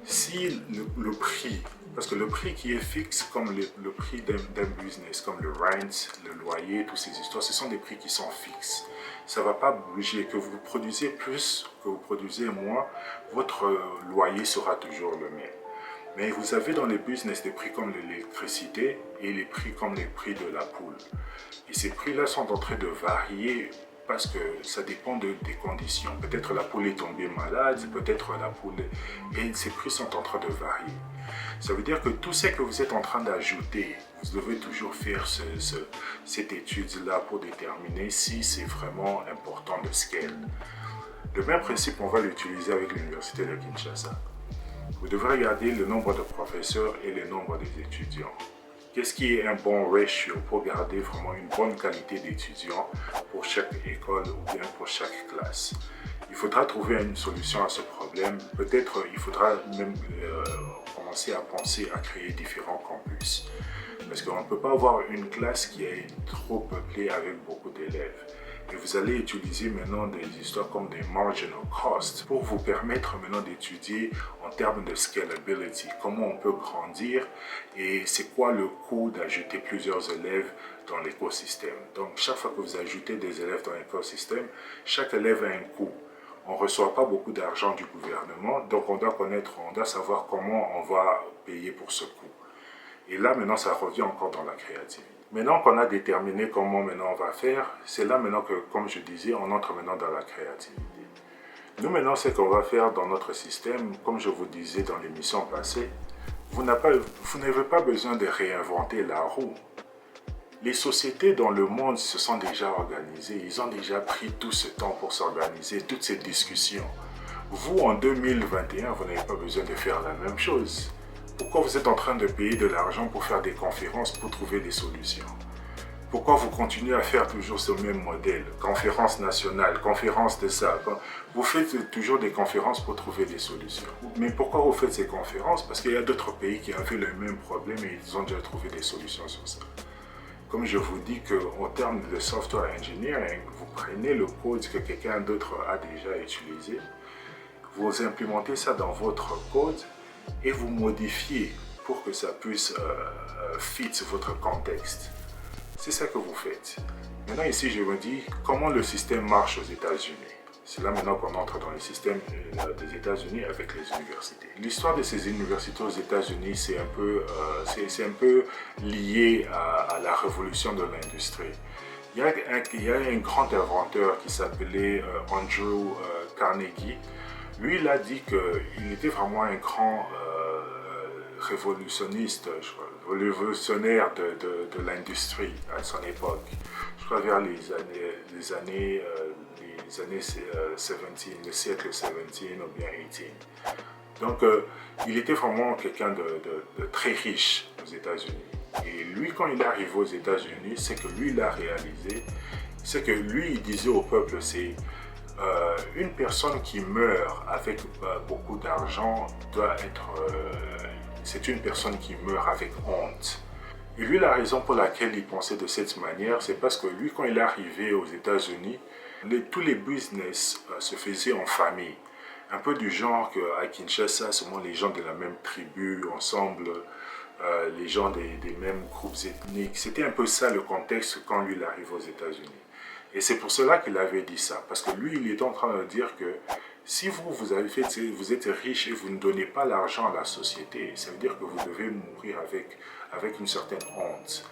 si le prix, parce que le prix qui est fixe, comme le prix d'un business, comme le rent, le loyer, toutes ces histoires, ce sont des prix qui sont fixes. Ça ne va pas bouger. Que vous produisez plus, que vous produisez moins, votre loyer sera toujours le même. Mais vous avez dans les business des prix comme l'électricité et les prix comme les prix de la poule. Et ces prix-là sont en train de varier parce que ça dépend des conditions. Peut-être la poule est tombée malade, peut-être la poule... Et ces prix sont en train de varier. Ça veut dire que tout ce que vous êtes en train d'ajouter, vous devez toujours faire cette étude-là pour déterminer si c'est vraiment important de scale. Le même principe, on va l'utiliser avec l'Université de Kinshasa. Vous devez regarder le nombre de professeurs et le nombre des étudiants. Qu'est-ce qui est un bon ratio pour garder vraiment une bonne qualité d'étudiants pour chaque école ou bien pour chaque classe? Il faudra trouver une solution à ce problème. Peut-être il faudra même commencer à penser à créer différents campus. Parce qu'on ne peut pas avoir une classe qui est trop peuplée avec beaucoup d'élèves. Et vous allez utiliser maintenant des histoires comme des marginal costs pour vous permettre maintenant d'étudier en termes de scalability, comment on peut grandir et c'est quoi le coût d'ajouter plusieurs élèves dans l'écosystème. Donc chaque fois que vous ajoutez des élèves dans l'écosystème, chaque élève a un coût. On ne reçoit pas beaucoup d'argent du gouvernement, donc on doit savoir comment on va payer pour ce coût. Et là maintenant ça revient encore dans la créativité. Maintenant qu'on a déterminé comment maintenant on va faire, c'est là maintenant que, comme je disais, on entre maintenant dans la créativité. Nous maintenant, ce qu'on va faire dans notre système, comme je vous disais dans l'émission passée, vous n'avez pas besoin de réinventer la roue. Les sociétés dans le monde se sont déjà organisées, ils ont déjà pris tout ce temps pour s'organiser, toutes ces discussions. Vous, en 2021, vous n'avez pas besoin de faire la même chose. Pourquoi vous êtes en train de payer de l'argent pour faire des conférences pour trouver des solutions? Pourquoi vous continuez à faire toujours ce même modèle? Conférence nationale, conférence de ça. Vous faites toujours des conférences pour trouver des solutions. Mais pourquoi vous faites ces conférences? Parce qu'il y a d'autres pays qui avaient le même problème et ils ont déjà trouvé des solutions sur ça. Comme je vous dis qu'en termes de software engineering, vous prenez le code que quelqu'un d'autre a déjà utilisé, vous implémentez ça dans votre code et vous modifiez pour que ça puisse fit votre contexte. C'est ça que vous faites. Maintenant ici, je me dis comment le système marche aux États-Unis. C'est là maintenant qu'on entre dans le système des États-Unis avec les universités. L'histoire de ces universités aux États-Unis, c'est un peu lié à la révolution de l'industrie. Il y a un grand inventeur qui s'appelait Andrew Carnegie. Lui, il a dit qu'il était vraiment un grand révolutionnaire de l'industrie à son époque. Je crois vers les années 17, le siècle 17 ou bien 18. Donc, il était vraiment quelqu'un de très riche aux États-Unis. Et lui, quand il est arrivé aux États-Unis, c'est que lui, il a réalisé, c'est que lui, il disait au peuple, c'est une personne qui meurt avec beaucoup d'argent doit être... c'est une personne qui meurt avec honte. Et lui, la raison pour laquelle il pensait de cette manière, c'est parce que lui, quand il est arrivé aux États-Unis, tous les business se faisaient en famille. Un peu du genre qu'à Kinshasa, seulement les gens de la même tribu, ensemble, les gens des mêmes groupes ethniques. C'était un peu ça le contexte quand lui, il arrive aux États-Unis. Et c'est pour cela qu'il avait dit ça. Parce que lui, il est en train de dire que si vous êtes riche et vous ne donnez pas l'argent à la société, ça veut dire que vous devez mourir avec une certaine honte.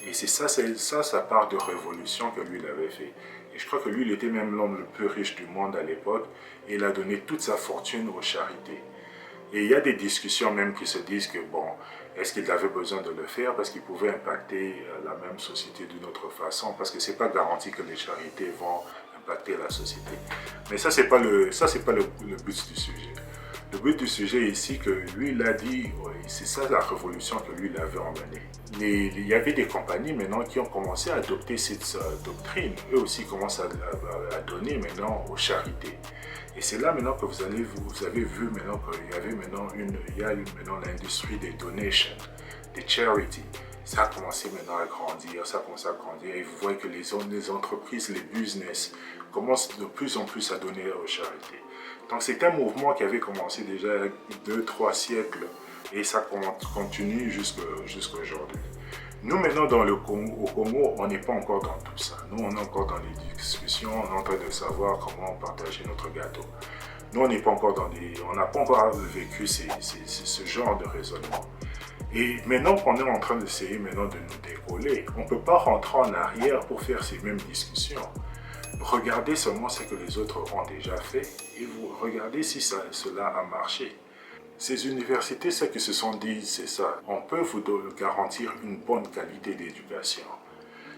Et c'est ça, sa part de révolution que lui, il avait fait. Et je crois que lui, il était même l'homme le plus riche du monde à l'époque. Et il a donné toute sa fortune aux charités. Et il y a des discussions même qui se disent que, bon, est-ce qu'il avait besoin de le faire parce qu'il pouvait impacter la même société d'une autre façon? Parce que ce n'est pas garanti que les charités vont impacter la société. Mais ça, c'est pas le but du sujet. Le but du sujet ici, que lui, il a dit, ouais, c'est ça la révolution que lui, il avait emmenée. Il y avait des compagnies maintenant qui ont commencé à adopter cette doctrine. Eux aussi commencent à donner maintenant aux charités. Et c'est là maintenant que vous avez vu maintenant qu'il y a maintenant l'industrie des donations, des charities. Ça a commencé maintenant à grandir, et vous voyez que les entreprises, les business commencent de plus en plus à donner aux charités. Donc c'est un mouvement qui avait commencé déjà 2-3 siècles et ça continue jusqu'à aujourd'hui. Nous maintenant au Congo, on n'est pas encore dans tout ça. Nous on est encore dans les discussions, on est en train de savoir comment partager notre gâteau. Nous on n'est pas encore on n'a pas encore vécu ce genre de raisonnement. Et maintenant qu'on est en train d'essayer maintenant de nous décoller, on ne peut pas rentrer en arrière pour faire ces mêmes discussions. Regardez seulement ce que les autres ont déjà fait et vous regardez si cela a marché. Ces universités, ce qu'ils se sont dit, c'est ça. On peut vous garantir une bonne qualité d'éducation.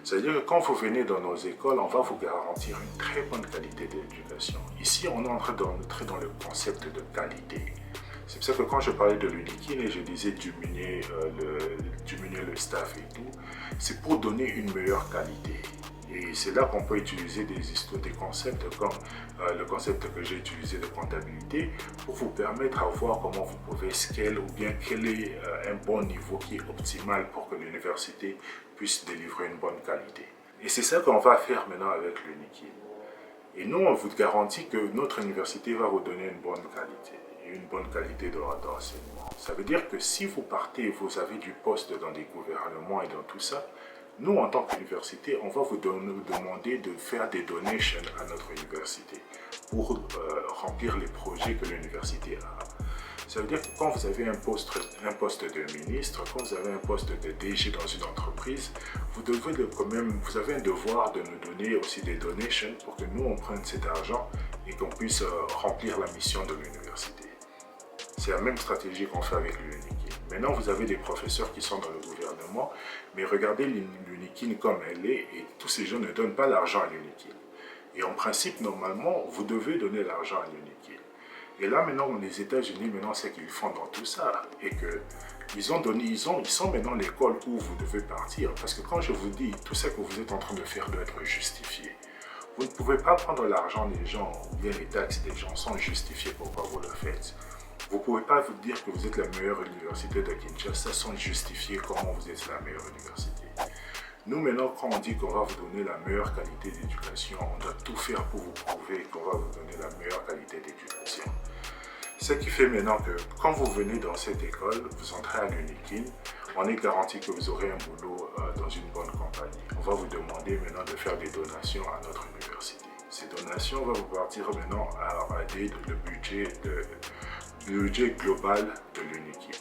C'est-à-dire que quand vous venez dans nos écoles, on va vous garantir une très bonne qualité d'éducation. Ici, on est en train d'entrer dans le concept de qualité. C'est pour ça que quand je parlais de l'Unikin et je disais diminuer le staff et tout, c'est pour donner une meilleure qualité. Et c'est là qu'on peut utiliser des concepts comme le concept que j'ai utilisé de comptabilité pour vous permettre à voir comment vous pouvez scale ou bien quel est un bon niveau qui est optimal pour que l'université puisse délivrer une bonne qualité. Et c'est ça qu'on va faire maintenant avec l'Unikin. Et nous, on vous garantit que notre université va vous donner une bonne qualité. Une bonne qualité d'enseignement. Ça veut dire que si vous partez, vous avez du poste dans des gouvernements et dans tout ça, nous, en tant qu'université, on va vous demander de faire des donations à notre université pour remplir les projets que l'université a. Ça veut dire que quand vous avez un poste de ministre, quand vous avez un poste de DG dans une entreprise, vous avez un devoir de nous donner aussi des donations pour que nous, on prenne cet argent et qu'on puisse remplir la mission de l'université. C'est la même stratégie qu'on fait avec l'Unikin. Maintenant, vous avez des professeurs qui sont dans le gouvernement, mais regardez l'UNIKIN comme elle est, et tous ces gens ne donnent pas l'argent à l'UNIKIN. Et en principe, normalement, vous devez donner l'argent à l'UNIKIN. Et là, maintenant, les États-Unis, maintenant, c'est qu'ils font dans tout ça. Et que ils sont maintenant l'école où vous devez partir. Parce que quand je vous dis, tout ça que vous êtes en train de faire doit être justifié. Vous ne pouvez pas prendre l'argent des gens ou bien les taxes des gens sans justifier pourquoi vous le faites. Vous ne pouvez pas vous dire que vous êtes la meilleure université de Kinshasa sans justifier comment vous êtes la meilleure université. Nous, maintenant, quand on dit qu'on va vous donner la meilleure qualité d'éducation, on doit tout faire pour vous prouver qu'on va vous donner la meilleure qualité d'éducation. Ce qui fait maintenant que quand vous venez dans cette école, vous entrez à l'UNIKIN, on est garanti que vous aurez un boulot dans une bonne compagnie. On va vous demander maintenant de faire des donations à notre université. Ces donations vont vous partir maintenant à aider le budget global de l'UNIKIN.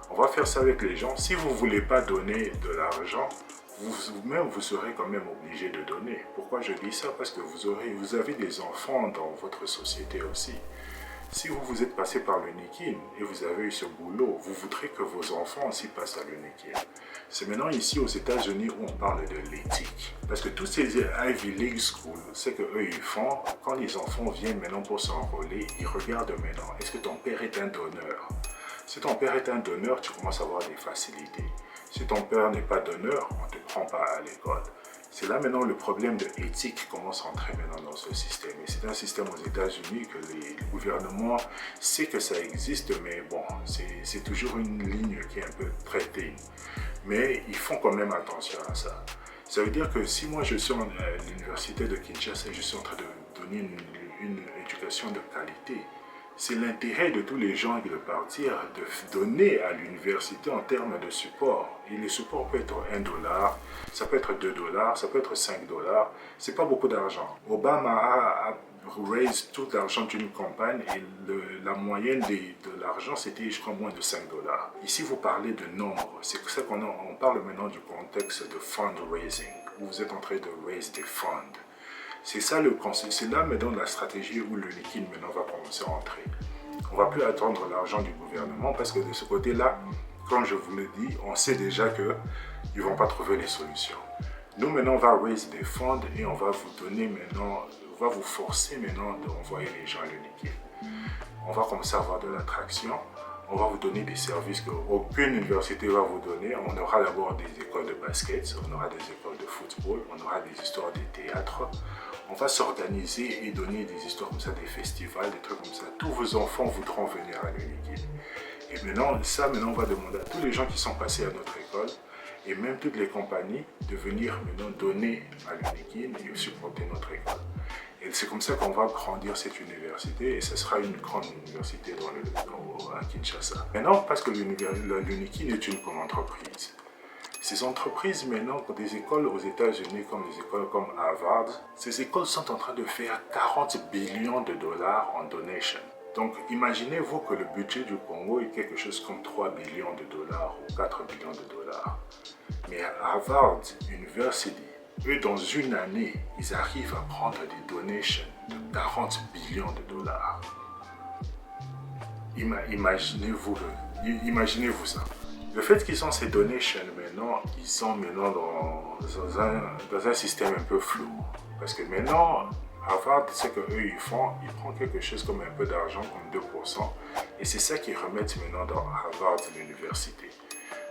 On va faire ça avec les gens. Si vous ne voulez pas donner de l'argent, vous-même, vous serez quand même obligé de donner. Pourquoi je dis ça? Parce que vous avez des enfants dans votre société aussi. Si vous êtes passé par l'UNIKIN et vous avez eu ce boulot, vous voudrez que vos enfants aussi passent à l'UNIKIN. C'est maintenant ici aux États-Unis où on parle de l'éthique. Parce que tous ces Ivy League Schools, c'est qu'eux ils font, quand les enfants viennent maintenant pour s'enrôler, ils regardent maintenant, est-ce que ton père est un donneur? Si ton père est un donneur, tu commences à avoir des facilités. Si ton père n'est pas donneur, on ne te prend pas à l'école. C'est là maintenant le problème de éthique commence à entrer maintenant dans ce système. Et c'est un système aux États-Unis que le gouvernement sait que ça existe, mais bon, c'est toujours une ligne qui est un peu traitée. Mais ils font quand même attention à ça. Ça veut dire que si moi je suis à l'université de Kinshasa et je suis en train de donner une éducation de qualité, c'est l'intérêt de tous les gens de partir, de donner à l'université en termes de support. Et le support peut être $1, ça peut être $2, ça peut être $5. C'est pas beaucoup d'argent. Obama a raise tout l'argent d'une campagne et la moyenne de l'argent c'était je crois moins de $5. Ici vous parlez de nombre, c'est pour ça qu'on parle maintenant du contexte de fundraising, où vous êtes en train de raise des fonds. C'est ça le concept, c'est là maintenant la stratégie où l'UNIKIN maintenant va commencer à entrer. On ne va plus attendre l'argent du gouvernement parce que de ce côté-là, comme je vous le dis, on sait déjà qu'ils ne vont pas trouver les solutions. Nous maintenant on va raise des fonds et on va vous donner maintenant, on va vous forcer maintenant d'envoyer les gens à l'UNIKIN. On va commencer à avoir de l'attraction. On va vous donner des services qu'aucune université va vous donner. On aura d'abord des écoles de basket, on aura des écoles de football, on aura des histoires de théâtre. On va s'organiser et donner des histoires comme ça, des festivals, des trucs comme ça. Tous vos enfants voudront venir à l'UNIKIN. Et maintenant, on va demander à tous les gens qui sont passés à notre école et même toutes les compagnies de venir maintenant donner à l'UNIKIN et supporter notre école. Et c'est comme ça qu'on va grandir cette université et ce sera une grande université à Kinshasa. Maintenant, parce que l'UNIKIN est une grande entreprise. Ces entreprises maintenant, des écoles aux États-Unis comme des écoles comme Harvard, ces écoles sont en train de faire $40 billions en donation. Donc imaginez-vous que le budget du Congo est quelque chose comme $3 billions ou $4 billions. Mais à Harvard University, eux dans une année, ils arrivent à prendre des donations de $40 billions. Imaginez-vous ça. Le fait qu'ils ont ces donations maintenant, ils sont maintenant dans un système un peu flou. Parce que maintenant, Harvard, ce qu'eux ils font, ils prennent quelque chose comme un peu d'argent, comme 2%, et c'est ça qu'ils remettent maintenant dans Harvard, l'université.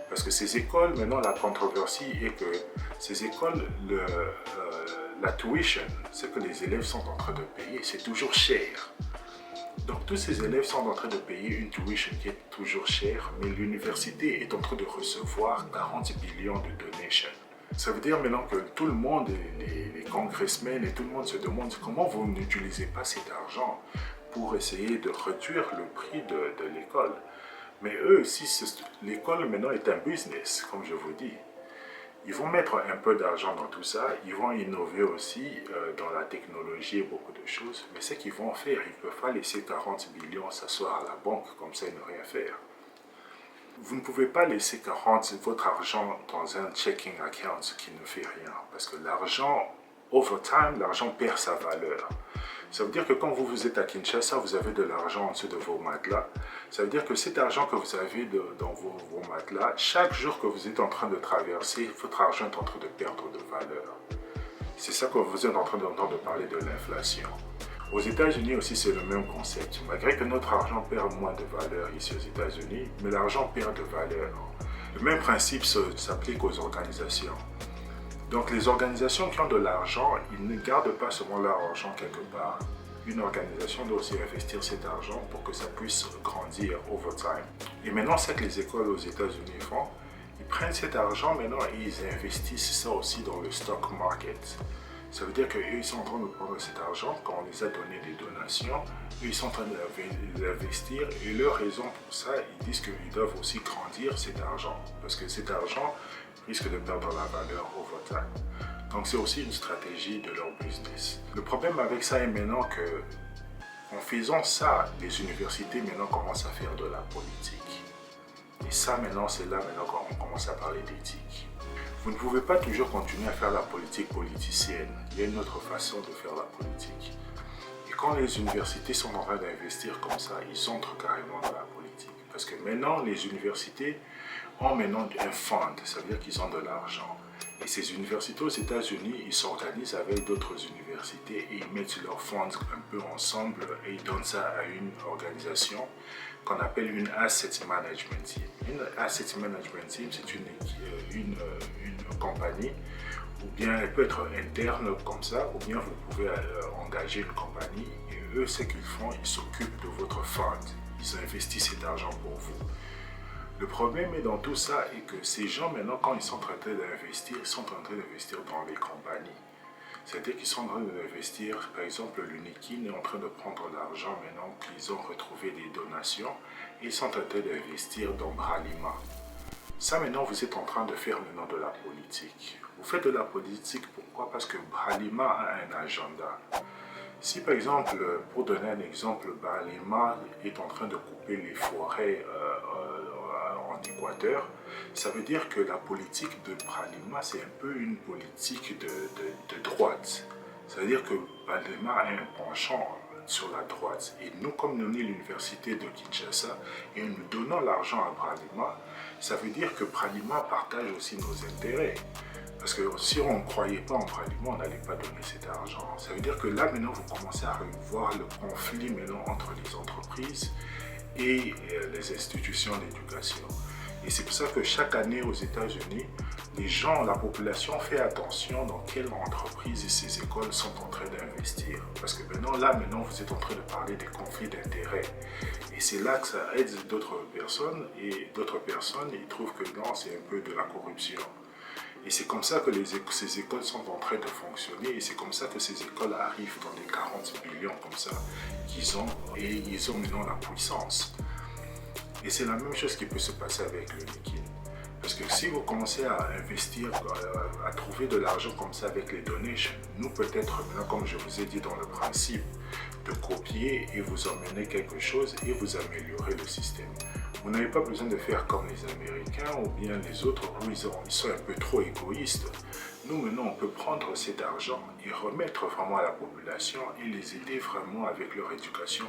Parce que ces écoles, maintenant, la controversie est que ces écoles, la tuition, ce que les élèves sont en train de payer, c'est toujours cher. Donc tous ces élèves sont en train de payer une tuition qui est toujours chère, mais l'université est en train de recevoir $40 billions de donations. Ça veut dire maintenant que tout le monde, les congressmen et tout le monde se demande comment vous n'utilisez pas cet argent pour essayer de réduire le prix de l'école. Mais eux aussi, l'école maintenant est un business, comme je vous dis. Ils vont mettre un peu d'argent dans tout ça, ils vont innover aussi dans la technologie et beaucoup de choses, mais ce qu'ils vont faire, ils ne peuvent pas laisser 40 millions s'asseoir à la banque comme ça et ne rien faire. Vous ne pouvez pas laisser votre argent dans un checking account qui ne fait rien, parce que l'argent, over time, l'argent perd sa valeur. Ça veut dire que quand vous êtes à Kinshasa, vous avez de l'argent en dessous de vos matelas. Ça veut dire que cet argent que vous avez dans vos matelas, chaque jour que vous êtes en train de traverser, votre argent est en train de perdre de valeur. C'est ça que vous êtes en train d'entendre parler de l'inflation. Aux États-Unis aussi, c'est le même concept. Malgré que notre argent perd moins de valeur ici aux États-Unis, mais l'argent perd de valeur. Le même principe s'applique aux organisations. Donc les organisations qui ont de l'argent, ils ne gardent pas seulement leur argent quelque part. Une organisation doit aussi investir cet argent pour que ça puisse grandir over time. Et maintenant, c'est que les écoles aux États-Unis font. Ils prennent cet argent maintenant et ils investissent ça aussi dans le stock market. Ça veut dire qu'eux, ils sont en train de prendre cet argent, quand on les a donné des donations, eux, ils sont en train de l'investir et leur raison pour ça, ils disent qu'ils doivent aussi grandir cet argent parce que cet argent risque de perdre la valeur over time. Donc c'est aussi une stratégie de leur business. Le problème avec ça est maintenant que, en faisant ça, les universités maintenant commencent à faire de la politique. Et ça maintenant, c'est là maintenant qu'on commence à parler d'éthique. Vous ne pouvez pas toujours continuer à faire la politique politicienne. Il y a une autre façon de faire la politique. Et quand les universités sont en train d'investir comme ça, ils entrent carrément dans la politique. Parce que maintenant, les universités ont maintenant un fund, ça veut dire qu'ils ont de l'argent. Et ces universités aux États-Unis, ils s'organisent avec d'autres universités et ils mettent leurs fonds un peu ensemble et ils donnent ça à une organisation qu'on appelle une Asset Management Team. Une Asset Management Team, c'est une compagnie, ou bien elle peut être interne comme ça, ou bien vous pouvez engager une compagnie et eux, ce qu'ils font, ils s'occupent de votre fund. Ils investissent cet argent pour vous. Le problème est dans tout ça est que ces gens maintenant, quand ils sont en train d'investir, ils sont en train d'investir dans les compagnies. C'est-à-dire qu'ils sont en train d'investir, par exemple, l'Unikin est en train de prendre l'argent maintenant qu'ils ont retrouvé des donations et ils sont en train d'investir dans Bralima. Ça maintenant, vous êtes en train de faire maintenant de la politique. Vous faites de la politique, pourquoi? Parce que Bralima a un agenda. Si par exemple, pour donner un exemple, Bralima est en train de couper les forêts en Équateur, ça veut dire que la politique de Bralima, c'est un peu une politique de droite. Ça veut dire que Bralima a un penchant sur la droite. Et nous, comme nous sommes l'université de Kinshasa, et nous donnons l'argent à Bralima, ça veut dire que Bralima partage aussi nos intérêts. Parce que si on ne croyait pas en Bralima, on n'allait pas donner cet argent. Ça veut dire que là, maintenant, vous commencez à revoir le conflit maintenant entre les entreprises et les institutions d'éducation. Et c'est pour ça que chaque année aux États-Unis, les gens, la population fait attention dans quelles entreprises et ces écoles sont en train d'investir. Parce que maintenant, vous êtes en train de parler des conflits d'intérêts. Et c'est là que ça aide d'autres personnes. Et d'autres personnes, ils trouvent que non, c'est un peu de la corruption. Et c'est comme ça que ces écoles sont en train de fonctionner et c'est comme ça que ces écoles arrivent dans les 40 millions comme ça qu'ils ont et ils ont maintenant la puissance. Et c'est la même chose qui peut se passer avec le Nikin. Parce que si vous commencez à investir, à trouver de l'argent comme ça avec les donations, nous peut-être maintenant, comme je vous ai dit dans le principe, de copier et vous emmener quelque chose et vous améliorer le système. Vous n'avez pas besoin de faire comme les Américains ou bien les autres où ils sont un peu trop égoïstes. Nous maintenant on peut prendre cet argent et remettre vraiment à la population et les aider vraiment avec leur éducation,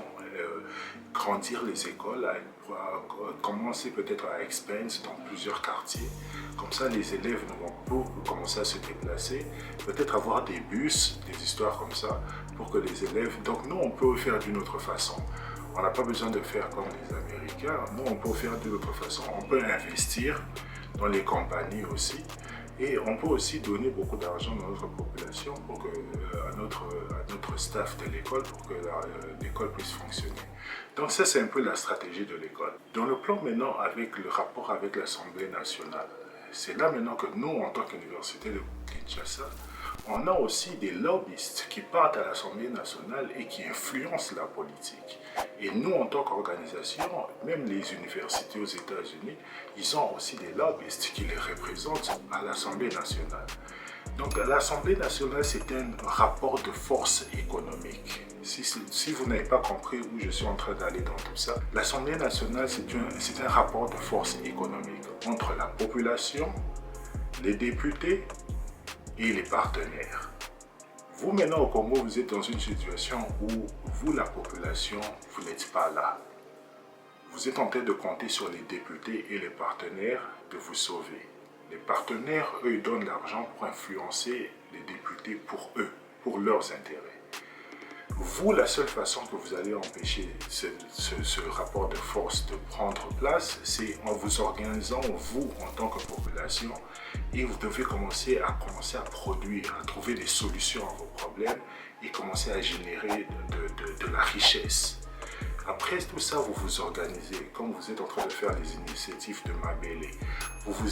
grandir les écoles, commencer peut-être à Expense dans plusieurs quartiers. Comme ça les élèves vont commencer à se déplacer, peut-être avoir des bus, des histoires comme ça pour que les élèves... Donc nous on peut faire d'une autre façon. On n'a pas besoin de faire comme les Américains. Nous, on peut faire d'une autre façon. On peut investir dans les compagnies aussi. Et on peut aussi donner beaucoup d'argent dans notre population, à notre staff de l'école, pour que l'école puisse fonctionner. Donc ça, c'est un peu la stratégie de l'école. Dans le plan maintenant, avec le rapport avec l'Assemblée nationale, c'est là maintenant que nous, en tant qu'université de Kinshasa, on a aussi des lobbyistes qui partent à l'Assemblée nationale et qui influencent la politique. Et nous, en tant qu'organisation, même les universités aux États-Unis, ils ont aussi des lobbyistes qui les représentent à l'Assemblée nationale. Donc l'Assemblée nationale, c'est un rapport de force économique. Si vous n'avez pas compris où je suis en train d'aller dans tout ça, l'Assemblée nationale, c'est un rapport de force économique entre la population, les députés et les partenaires. Vous maintenant au Congo, vous êtes dans une situation où vous, la population, vous n'êtes pas là. Vous êtes en train de compter sur les députés et les partenaires de vous sauver. Les partenaires, eux, ils donnent l'argent pour influencer les députés pour eux, pour leurs intérêts. Vous, la seule façon que vous allez empêcher ce rapport de force de prendre place, c'est en vous organisant, vous, en tant que population, et vous devez commencer à produire, à trouver des solutions à vos problèmes et commencer à générer de la richesse. Après tout ça, vous vous organisez, comme vous êtes en train de faire les initiatives de Mabélé. Vous vous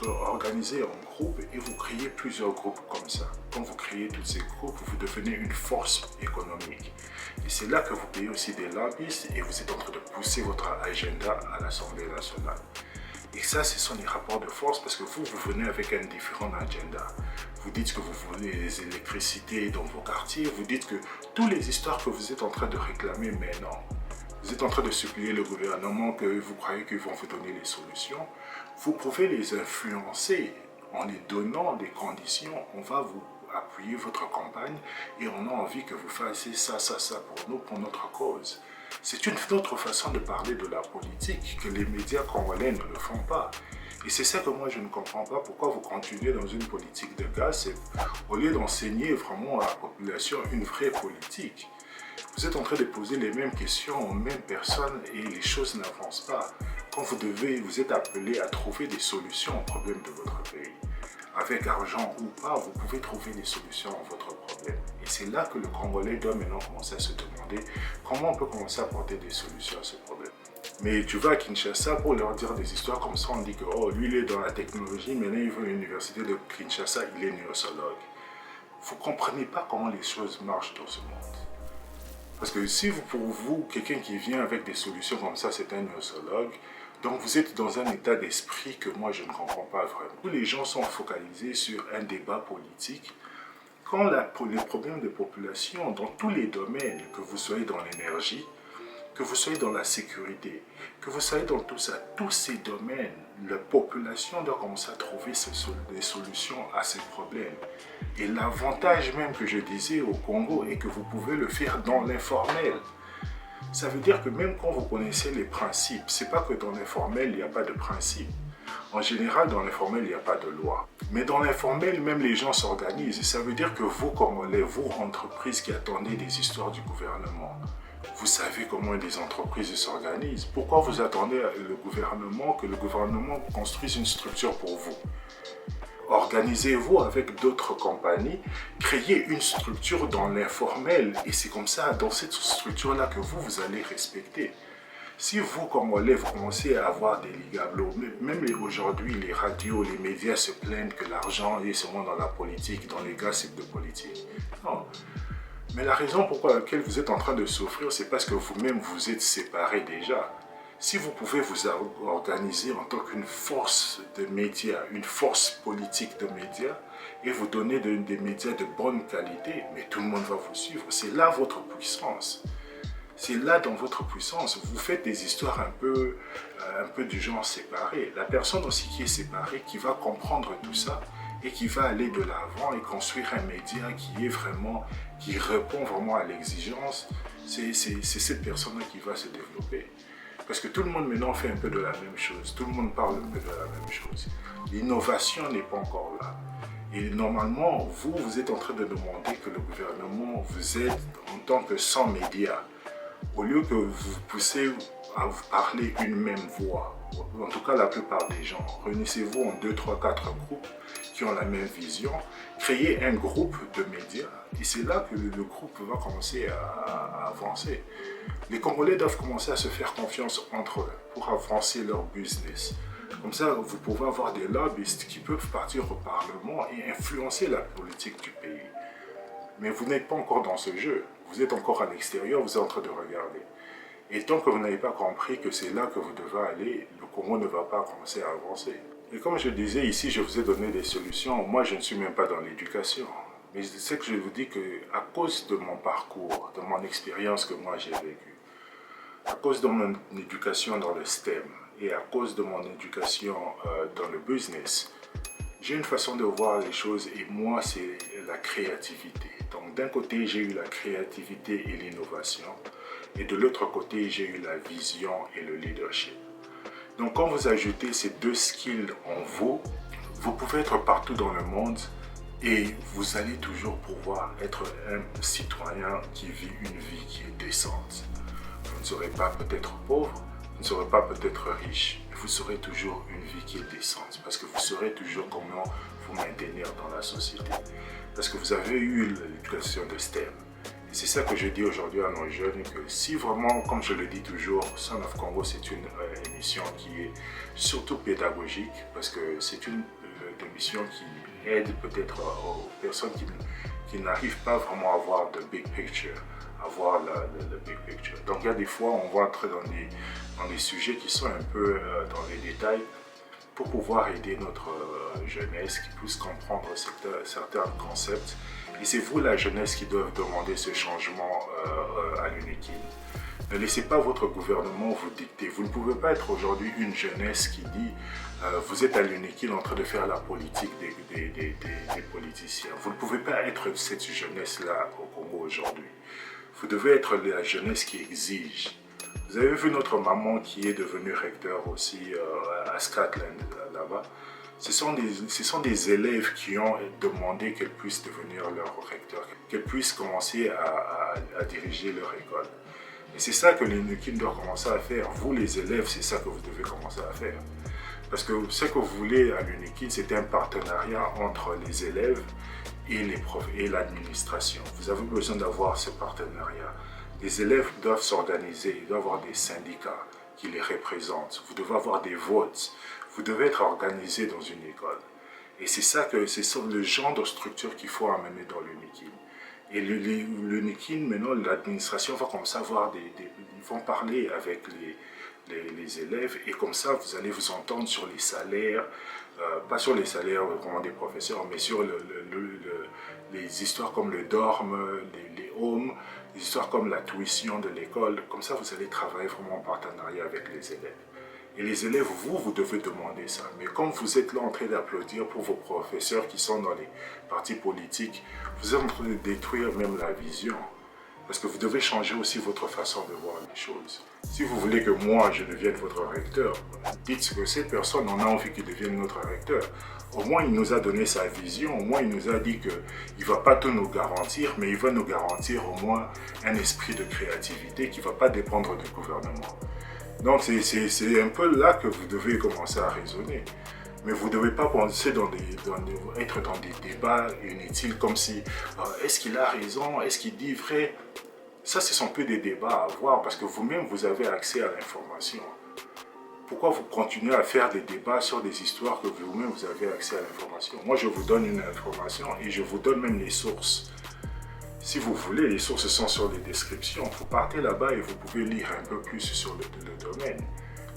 organisez en groupe et vous créez plusieurs groupes comme ça. Quand vous créez tous ces groupes, vous devenez une force économique. Et c'est là que vous payez aussi des lobbyistes et vous êtes en train de pousser votre agenda à l'Assemblée nationale. Et ça, ce sont des rapports de force parce que vous venez avec un différent agenda. Vous dites que vous voulez les électricités dans vos quartiers, vous dites que toutes les histoires que vous êtes en train de réclamer maintenant, vous êtes en train de supplier le gouvernement que vous croyez qu'ils vont vous donner les solutions. Vous pouvez les influencer en les donnant des conditions. On va vous appuyer votre campagne et on a envie que vous fassiez ça pour nous, pour notre cause. C'est une autre façon de parler de la politique que les médias congolais ne le font pas. Et c'est ça que moi je ne comprends pas, pourquoi vous continuez dans une politique de gaz au lieu d'enseigner vraiment à la population une vraie politique. Vous êtes en train de poser les mêmes questions aux mêmes personnes et les choses n'avancent pas. Quand vous êtes appelé à trouver des solutions aux problèmes de votre pays. Avec argent ou pas, vous pouvez trouver des solutions à votre problème. Et c'est là que le Congolais doit maintenant commencer à se demander comment on peut commencer à apporter des solutions à ce problème. Mais tu vas à Kinshasa pour leur dire des histoires comme ça, on dit que oh, lui il est dans la technologie, maintenant il veut l'université de Kinshasa, il est neurosologue. Vous ne comprenez pas comment les choses marchent dans ce monde. Parce que si pour vous, quelqu'un qui vient avec des solutions comme ça, c'est un neurosologue, donc vous êtes dans un état d'esprit que moi je ne comprends pas vraiment. Tous les gens sont focalisés sur un débat politique. Quand les problèmes de population, dans tous les domaines, que vous soyez dans l'énergie, que vous soyez dans la sécurité, que vous soyez dans tout ça, tous ces domaines, la population doit commencer à trouver des solutions à ces problèmes. Et l'avantage même que je disais au Congo est que vous pouvez le faire dans l'informel. Ça veut dire que même quand vous connaissez les principes, c'est pas que dans l'informel il n'y a pas de principes. En général, dans l'informel, il n'y a pas de loi. Mais dans l'informel, même les gens s'organisent. Ça veut dire que vous, Congolais, vous, entreprises qui attendez des histoires du gouvernement, vous savez comment les entreprises s'organisent. Pourquoi vous attendez que le gouvernement construise une structure pour vous? Organisez-vous avec d'autres compagnies, créez une structure dans l'informel et c'est comme ça, dans cette structure-là que vous allez respecter. Si vous, Congolais, vous commencez à avoir des ligablos, même aujourd'hui, les radios, les médias se plaignent que l'argent est seulement dans la politique, dans les gossips de politique. Non. Mais la raison pour laquelle vous êtes en train de souffrir, c'est parce que vous-même vous êtes séparés déjà. Si vous pouvez vous organiser en tant qu'une force de médias, une force politique de médias, et vous donner des médias de bonne qualité, mais tout le monde va vous suivre. C'est là votre puissance. C'est là dans votre puissance. Vous faites des histoires un peu du genre séparé. La personne aussi qui est séparée, qui va comprendre tout ça, et qui va aller de l'avant et construire un média qui répond vraiment à l'exigence, c'est cette personne-là qui va se développer. Parce que tout le monde maintenant fait un peu de la même chose, tout le monde parle un peu de la même chose. L'innovation n'est pas encore là. Et normalement, vous êtes en train de demander que le gouvernement vous aide en tant que sans médias. Au lieu que vous poussez à vous parler une même voix, en tout cas la plupart des gens, réunissez-vous en 2, 3, 4 groupes qui ont la même vision, créez un groupe de médias et c'est là que le groupe va commencer à avancer. Les Congolais doivent commencer à se faire confiance entre eux pour avancer leur business. Comme ça, vous pouvez avoir des lobbyistes qui peuvent partir au Parlement et influencer la politique du pays. Mais vous n'êtes pas encore dans ce jeu. Vous êtes encore à l'extérieur, vous êtes en train de regarder. Et tant que vous n'avez pas compris que c'est là que vous devez aller, le Congo ne va pas commencer à avancer. Et comme je disais ici, je vous ai donné des solutions. Moi, je ne suis même pas dans l'éducation. Mais c'est que je vous dis qu'à cause de mon parcours, de mon expérience que moi j'ai vécue, à cause de mon éducation dans le STEM et à cause de mon éducation dans le business, j'ai une façon de voir les choses et moi, c'est la créativité. Donc d'un côté, j'ai eu la créativité et l'innovation, et de l'autre côté, j'ai eu la vision et le leadership. Donc quand vous ajoutez ces deux skills en vous, vous pouvez être partout dans le monde et vous allez toujours pouvoir être un citoyen qui vit une vie qui est décente. Vous ne serez pas peut-être pauvre, vous ne serez pas peut-être riche, mais vous serez toujours une vie qui est décente parce que vous saurez toujours comment vous maintenir dans la société. Parce que vous avez eu l'éducation de STEM. Et c'est ça que je dis aujourd'hui à nos jeunes, que si vraiment, comme je le dis toujours, Son of Congo, c'est une émission qui est surtout pédagogique, parce que c'est une émission qui aide peut-être aux personnes qui n'arrivent pas vraiment à voir le big picture, à voir le big picture. Donc il y a des fois, on va entrer dans des sujets qui sont un peu dans les détails, pour pouvoir aider notre jeunesse qui puisse comprendre certains concepts. Et c'est vous, la jeunesse, qui doivent demander ce changement à l'UNIKIN. Ne laissez pas votre gouvernement vous dicter. Vous ne pouvez pas être aujourd'hui une jeunesse qui dit vous êtes à l'UNIKIN en train de faire la politique des politiciens. Vous ne pouvez pas être cette jeunesse-là au Congo aujourd'hui. Vous devez être la jeunesse qui exige. Vous avez vu notre maman qui est devenue recteur aussi à Scotland, là-bas. Ce sont des élèves qui ont demandé qu'elle puisse devenir leur recteur, qu'elle puisse commencer à diriger leur école. Et c'est ça que l'UNIKIN doit commencer à faire. Vous, les élèves, c'est ça que vous devez commencer à faire. Parce que ce que vous voulez à l'UNIKIN, c'est un partenariat entre les élèves et les profs et l'administration. Vous avez besoin d'avoir ce partenariat. Les élèves doivent s'organiser, ils doivent avoir des syndicats qui les représentent. Vous devez avoir des votes. Vous devez être organisé dans une école. Et c'est ça que c'est le genre de structure qu'il faut amener dans l'UNIKIN. Et l'UNIKIN, maintenant, l'administration va comme ça voir ils vont parler avec les élèves et comme ça, vous allez vous entendre sur les salaires, pas sur les salaires vraiment des professeurs, mais sur les histoires comme le dorme, les homes, les histoires comme la tuition de l'école. Comme ça, vous allez travailler vraiment en partenariat avec les élèves. Et les élèves, vous devez demander ça. Mais comme vous êtes là en train d'applaudir pour vos professeurs qui sont dans les partis politiques, vous êtes en train de détruire même la vision. Parce que vous devez changer aussi votre façon de voir les choses. Si vous voulez que moi, je devienne votre recteur, dites que cette personne, on a envie qu'il devienne notre recteur. Au moins, il nous a donné sa vision. Au moins, il nous a dit qu'il ne va pas tout nous garantir, mais il va nous garantir au moins un esprit de créativité qui ne va pas dépendre du gouvernement. Donc, c'est un peu là que vous devez commencer à raisonner. Mais vous ne devez pas penser être dans des débats inutiles comme si est-ce qu'il a raison, est-ce qu'il dit vrai. Ça, ce sont peu des débats à avoir parce que vous-même, vous avez accès à l'information. Pourquoi vous continuez à faire des débats sur des histoires que vous-même, vous avez accès à l'information? Moi, je vous donne une information et je vous donne même les sources. Si vous voulez, les sources sont sur les descriptions. Vous partez là-bas et vous pouvez lire un peu plus sur le domaine.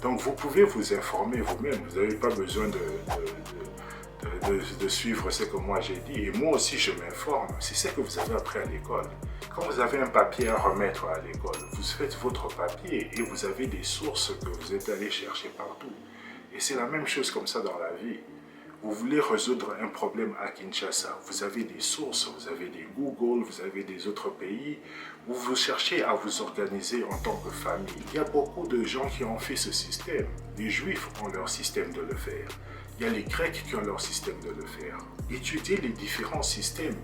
Donc vous pouvez vous informer vous-même. Vous n'avez pas besoin de suivre ce que moi j'ai dit. Et moi aussi, je m'informe. C'est ce que vous avez appris à l'école. Quand vous avez un papier à remettre à l'école, vous faites votre papier et vous avez des sources que vous êtes allé chercher partout. Et c'est la même chose comme ça dans la vie. Vous voulez résoudre un problème à Kinshasa, vous avez des sources, vous avez des Google, vous avez des autres pays, où vous cherchez à vous organiser en tant que famille. Il y a beaucoup de gens qui ont fait ce système. Les Juifs ont leur système de le faire. Il y a les Grecs qui ont leur système de le faire. Étudiez les différents systèmes.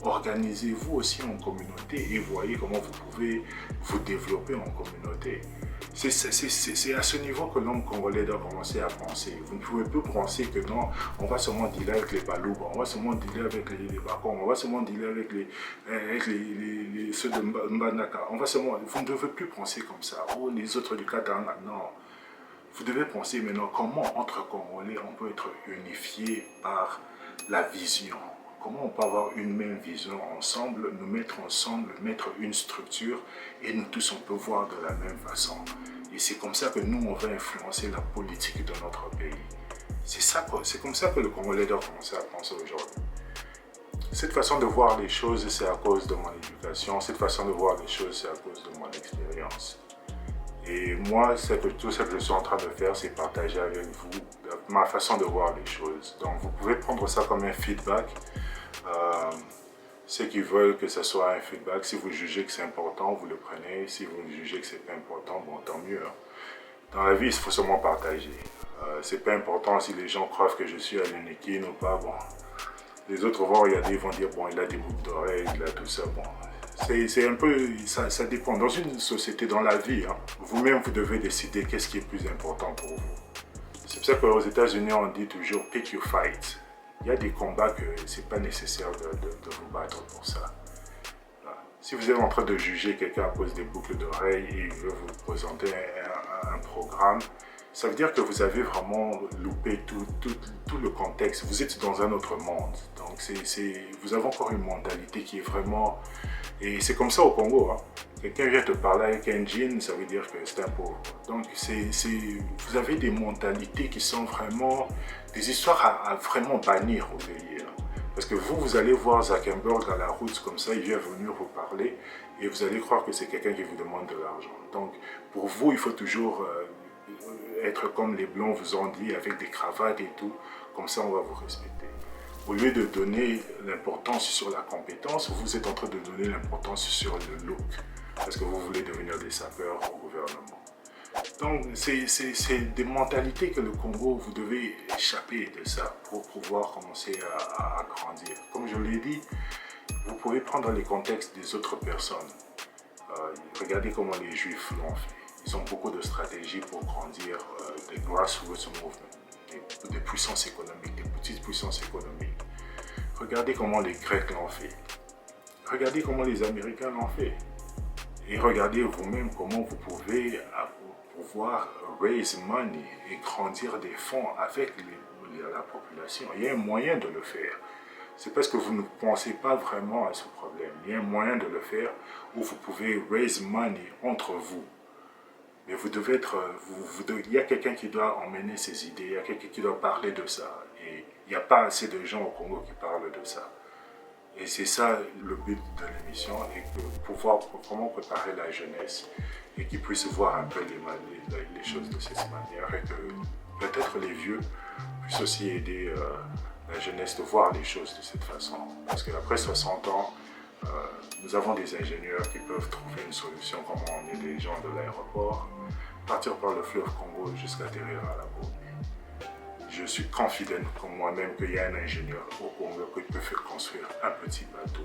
Organisez-vous aussi en communauté et voyez comment vous pouvez vous développer en communauté. C'est à ce niveau que l'homme congolais doit commencer à penser. Vous ne pouvez plus penser que non, on va seulement dealer avec les Balouba, on va seulement dealer avec les Bakong, on va seulement dealer avec ceux de Mbanaka. Vous ne devez plus penser comme ça. Oh, les autres du Katanga, non. Vous devez penser maintenant comment entre Congolais on peut être unifié par la vision. Comment on peut avoir une même vision ensemble, nous mettre ensemble, mettre une structure et nous tous on peut voir de la même façon. Et c'est comme ça que nous on va influencer la politique de notre pays. C'est comme ça que le Congolais doit commencer à penser aujourd'hui. Cette façon de voir les choses, c'est à cause de mon éducation. Cette façon de voir les choses, c'est à cause de mon expérience. Et moi, tout ce que je suis en train de faire, c'est partager avec vous ma façon de voir les choses. Donc, vous pouvez prendre ça comme un feedback. Ceux qui veulent que ce soit un feedback, si vous jugez que c'est important, vous le prenez. Si vous jugez que c'est pas important, bon, tant mieux. Hein. Dans la vie, il faut seulement partager. C'est pas important si les gens croient que je suis à l'Unikin ou pas. Bon, les autres vont regarder, ils vont dire bon, il a des boucles d'oreilles, il a tout ça. Bon, c'est un peu, ça dépend. Dans une société, dans la vie, hein, vous-même vous devez décider qu'est-ce qui est plus important pour vous. C'est pour ça qu'aux États-Unis, on dit toujours pick your fight. Il y a des combats que c'est pas nécessaire de vous battre pour ça. Si vous êtes en train de juger quelqu'un à cause des boucles d'oreilles et il veut vous présenter un programme, ça veut dire que vous avez vraiment loupé tout le contexte. Vous êtes dans un autre monde. Donc vous avez encore une mentalité qui est vraiment... Et c'est comme ça au Congo. Hein. Quelqu'un vient te parler avec un jean, ça veut dire que c'est un pauvre. Donc vous avez des mentalités qui sont vraiment... des histoires à vraiment bannir au pays. Hein. Parce que vous allez voir Zuckerberg à la route comme ça, il vient venir vous parler et vous allez croire que c'est quelqu'un qui vous demande de l'argent. Donc pour vous, il faut toujours être comme les Blancs vous ont dit, avec des cravates et tout, comme ça on va vous respecter. Au lieu de donner l'importance sur la compétence, vous êtes en train de donner l'importance sur le look, parce que vous voulez devenir des sapeurs au gouvernement. Donc, c'est des mentalités que le Congo, vous devez échapper de ça pour pouvoir commencer à grandir. Comme je l'ai dit, vous pouvez prendre les contextes des autres personnes. Regardez comment les Juifs l'ont fait. Ils ont beaucoup de stratégies pour grandir des grassroots movements, des puissances économiques, des petites puissances économiques. Regardez comment les Grecs l'ont fait. Regardez comment les Américains l'ont fait. Et regardez vous-même comment vous pouvez pouvoir raise money et grandir des fonds avec la population. Il y a un moyen de le faire. C'est parce que vous ne pensez pas vraiment à ce problème. Il y a un moyen de le faire où vous pouvez raise money entre vous. Mais vous devez être... il y a quelqu'un qui doit emmener ses idées, il y a quelqu'un qui doit parler de ça. Et il n'y a pas assez de gens au Congo qui parlent de ça. Et c'est ça le but de l'émission, et de pouvoir vraiment préparer la jeunesse et qu'ils puissent voir un peu les choses de cette manière, et que peut-être les vieux puissent aussi aider la jeunesse de voir les choses de cette façon. Parce qu'après 60 ans, nous avons des ingénieurs qui peuvent trouver une solution, comme on est des gens de l'aéroport, partir par le fleuve Congo jusqu'à atterrir à la Bourg. Je suis confident comme moi-même qu'il y a un ingénieur au Congo qui peut faire construire un petit bateau.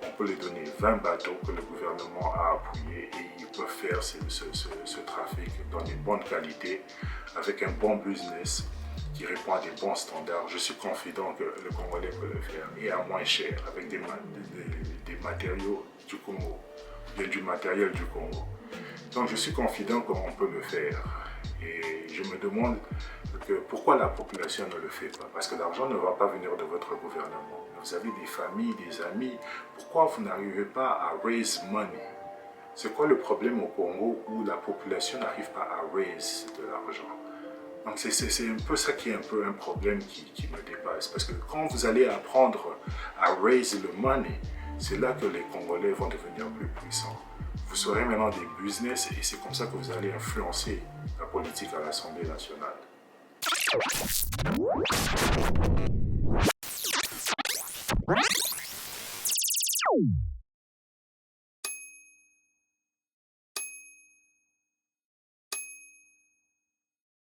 On peut lui donner 20 bateaux que le gouvernement a appuyés et ils peuvent faire ce trafic dans une bonne qualité, avec un bon business qui répond à des bons standards. Je suis confident que le Congolais peut le faire, et à moins cher, avec des matériaux du Congo, du matériel du Congo. Donc je suis confident qu'on peut le faire. Et je me demande pourquoi la population ne le fait pas. Parce que l'argent ne va pas venir de votre gouvernement. Vous avez des familles, des amis. Pourquoi vous n'arrivez pas à raise money? C'est quoi le problème au Congo où la population n'arrive pas à raise de l'argent? Donc c'est un peu ça qui est un peu un problème qui me dépasse. Parce que quand vous allez apprendre à raise le money, c'est là que les Congolais vont devenir plus puissants. Vous serez maintenant des business, et c'est comme ça que vous allez influencer la politique à l'Assemblée nationale.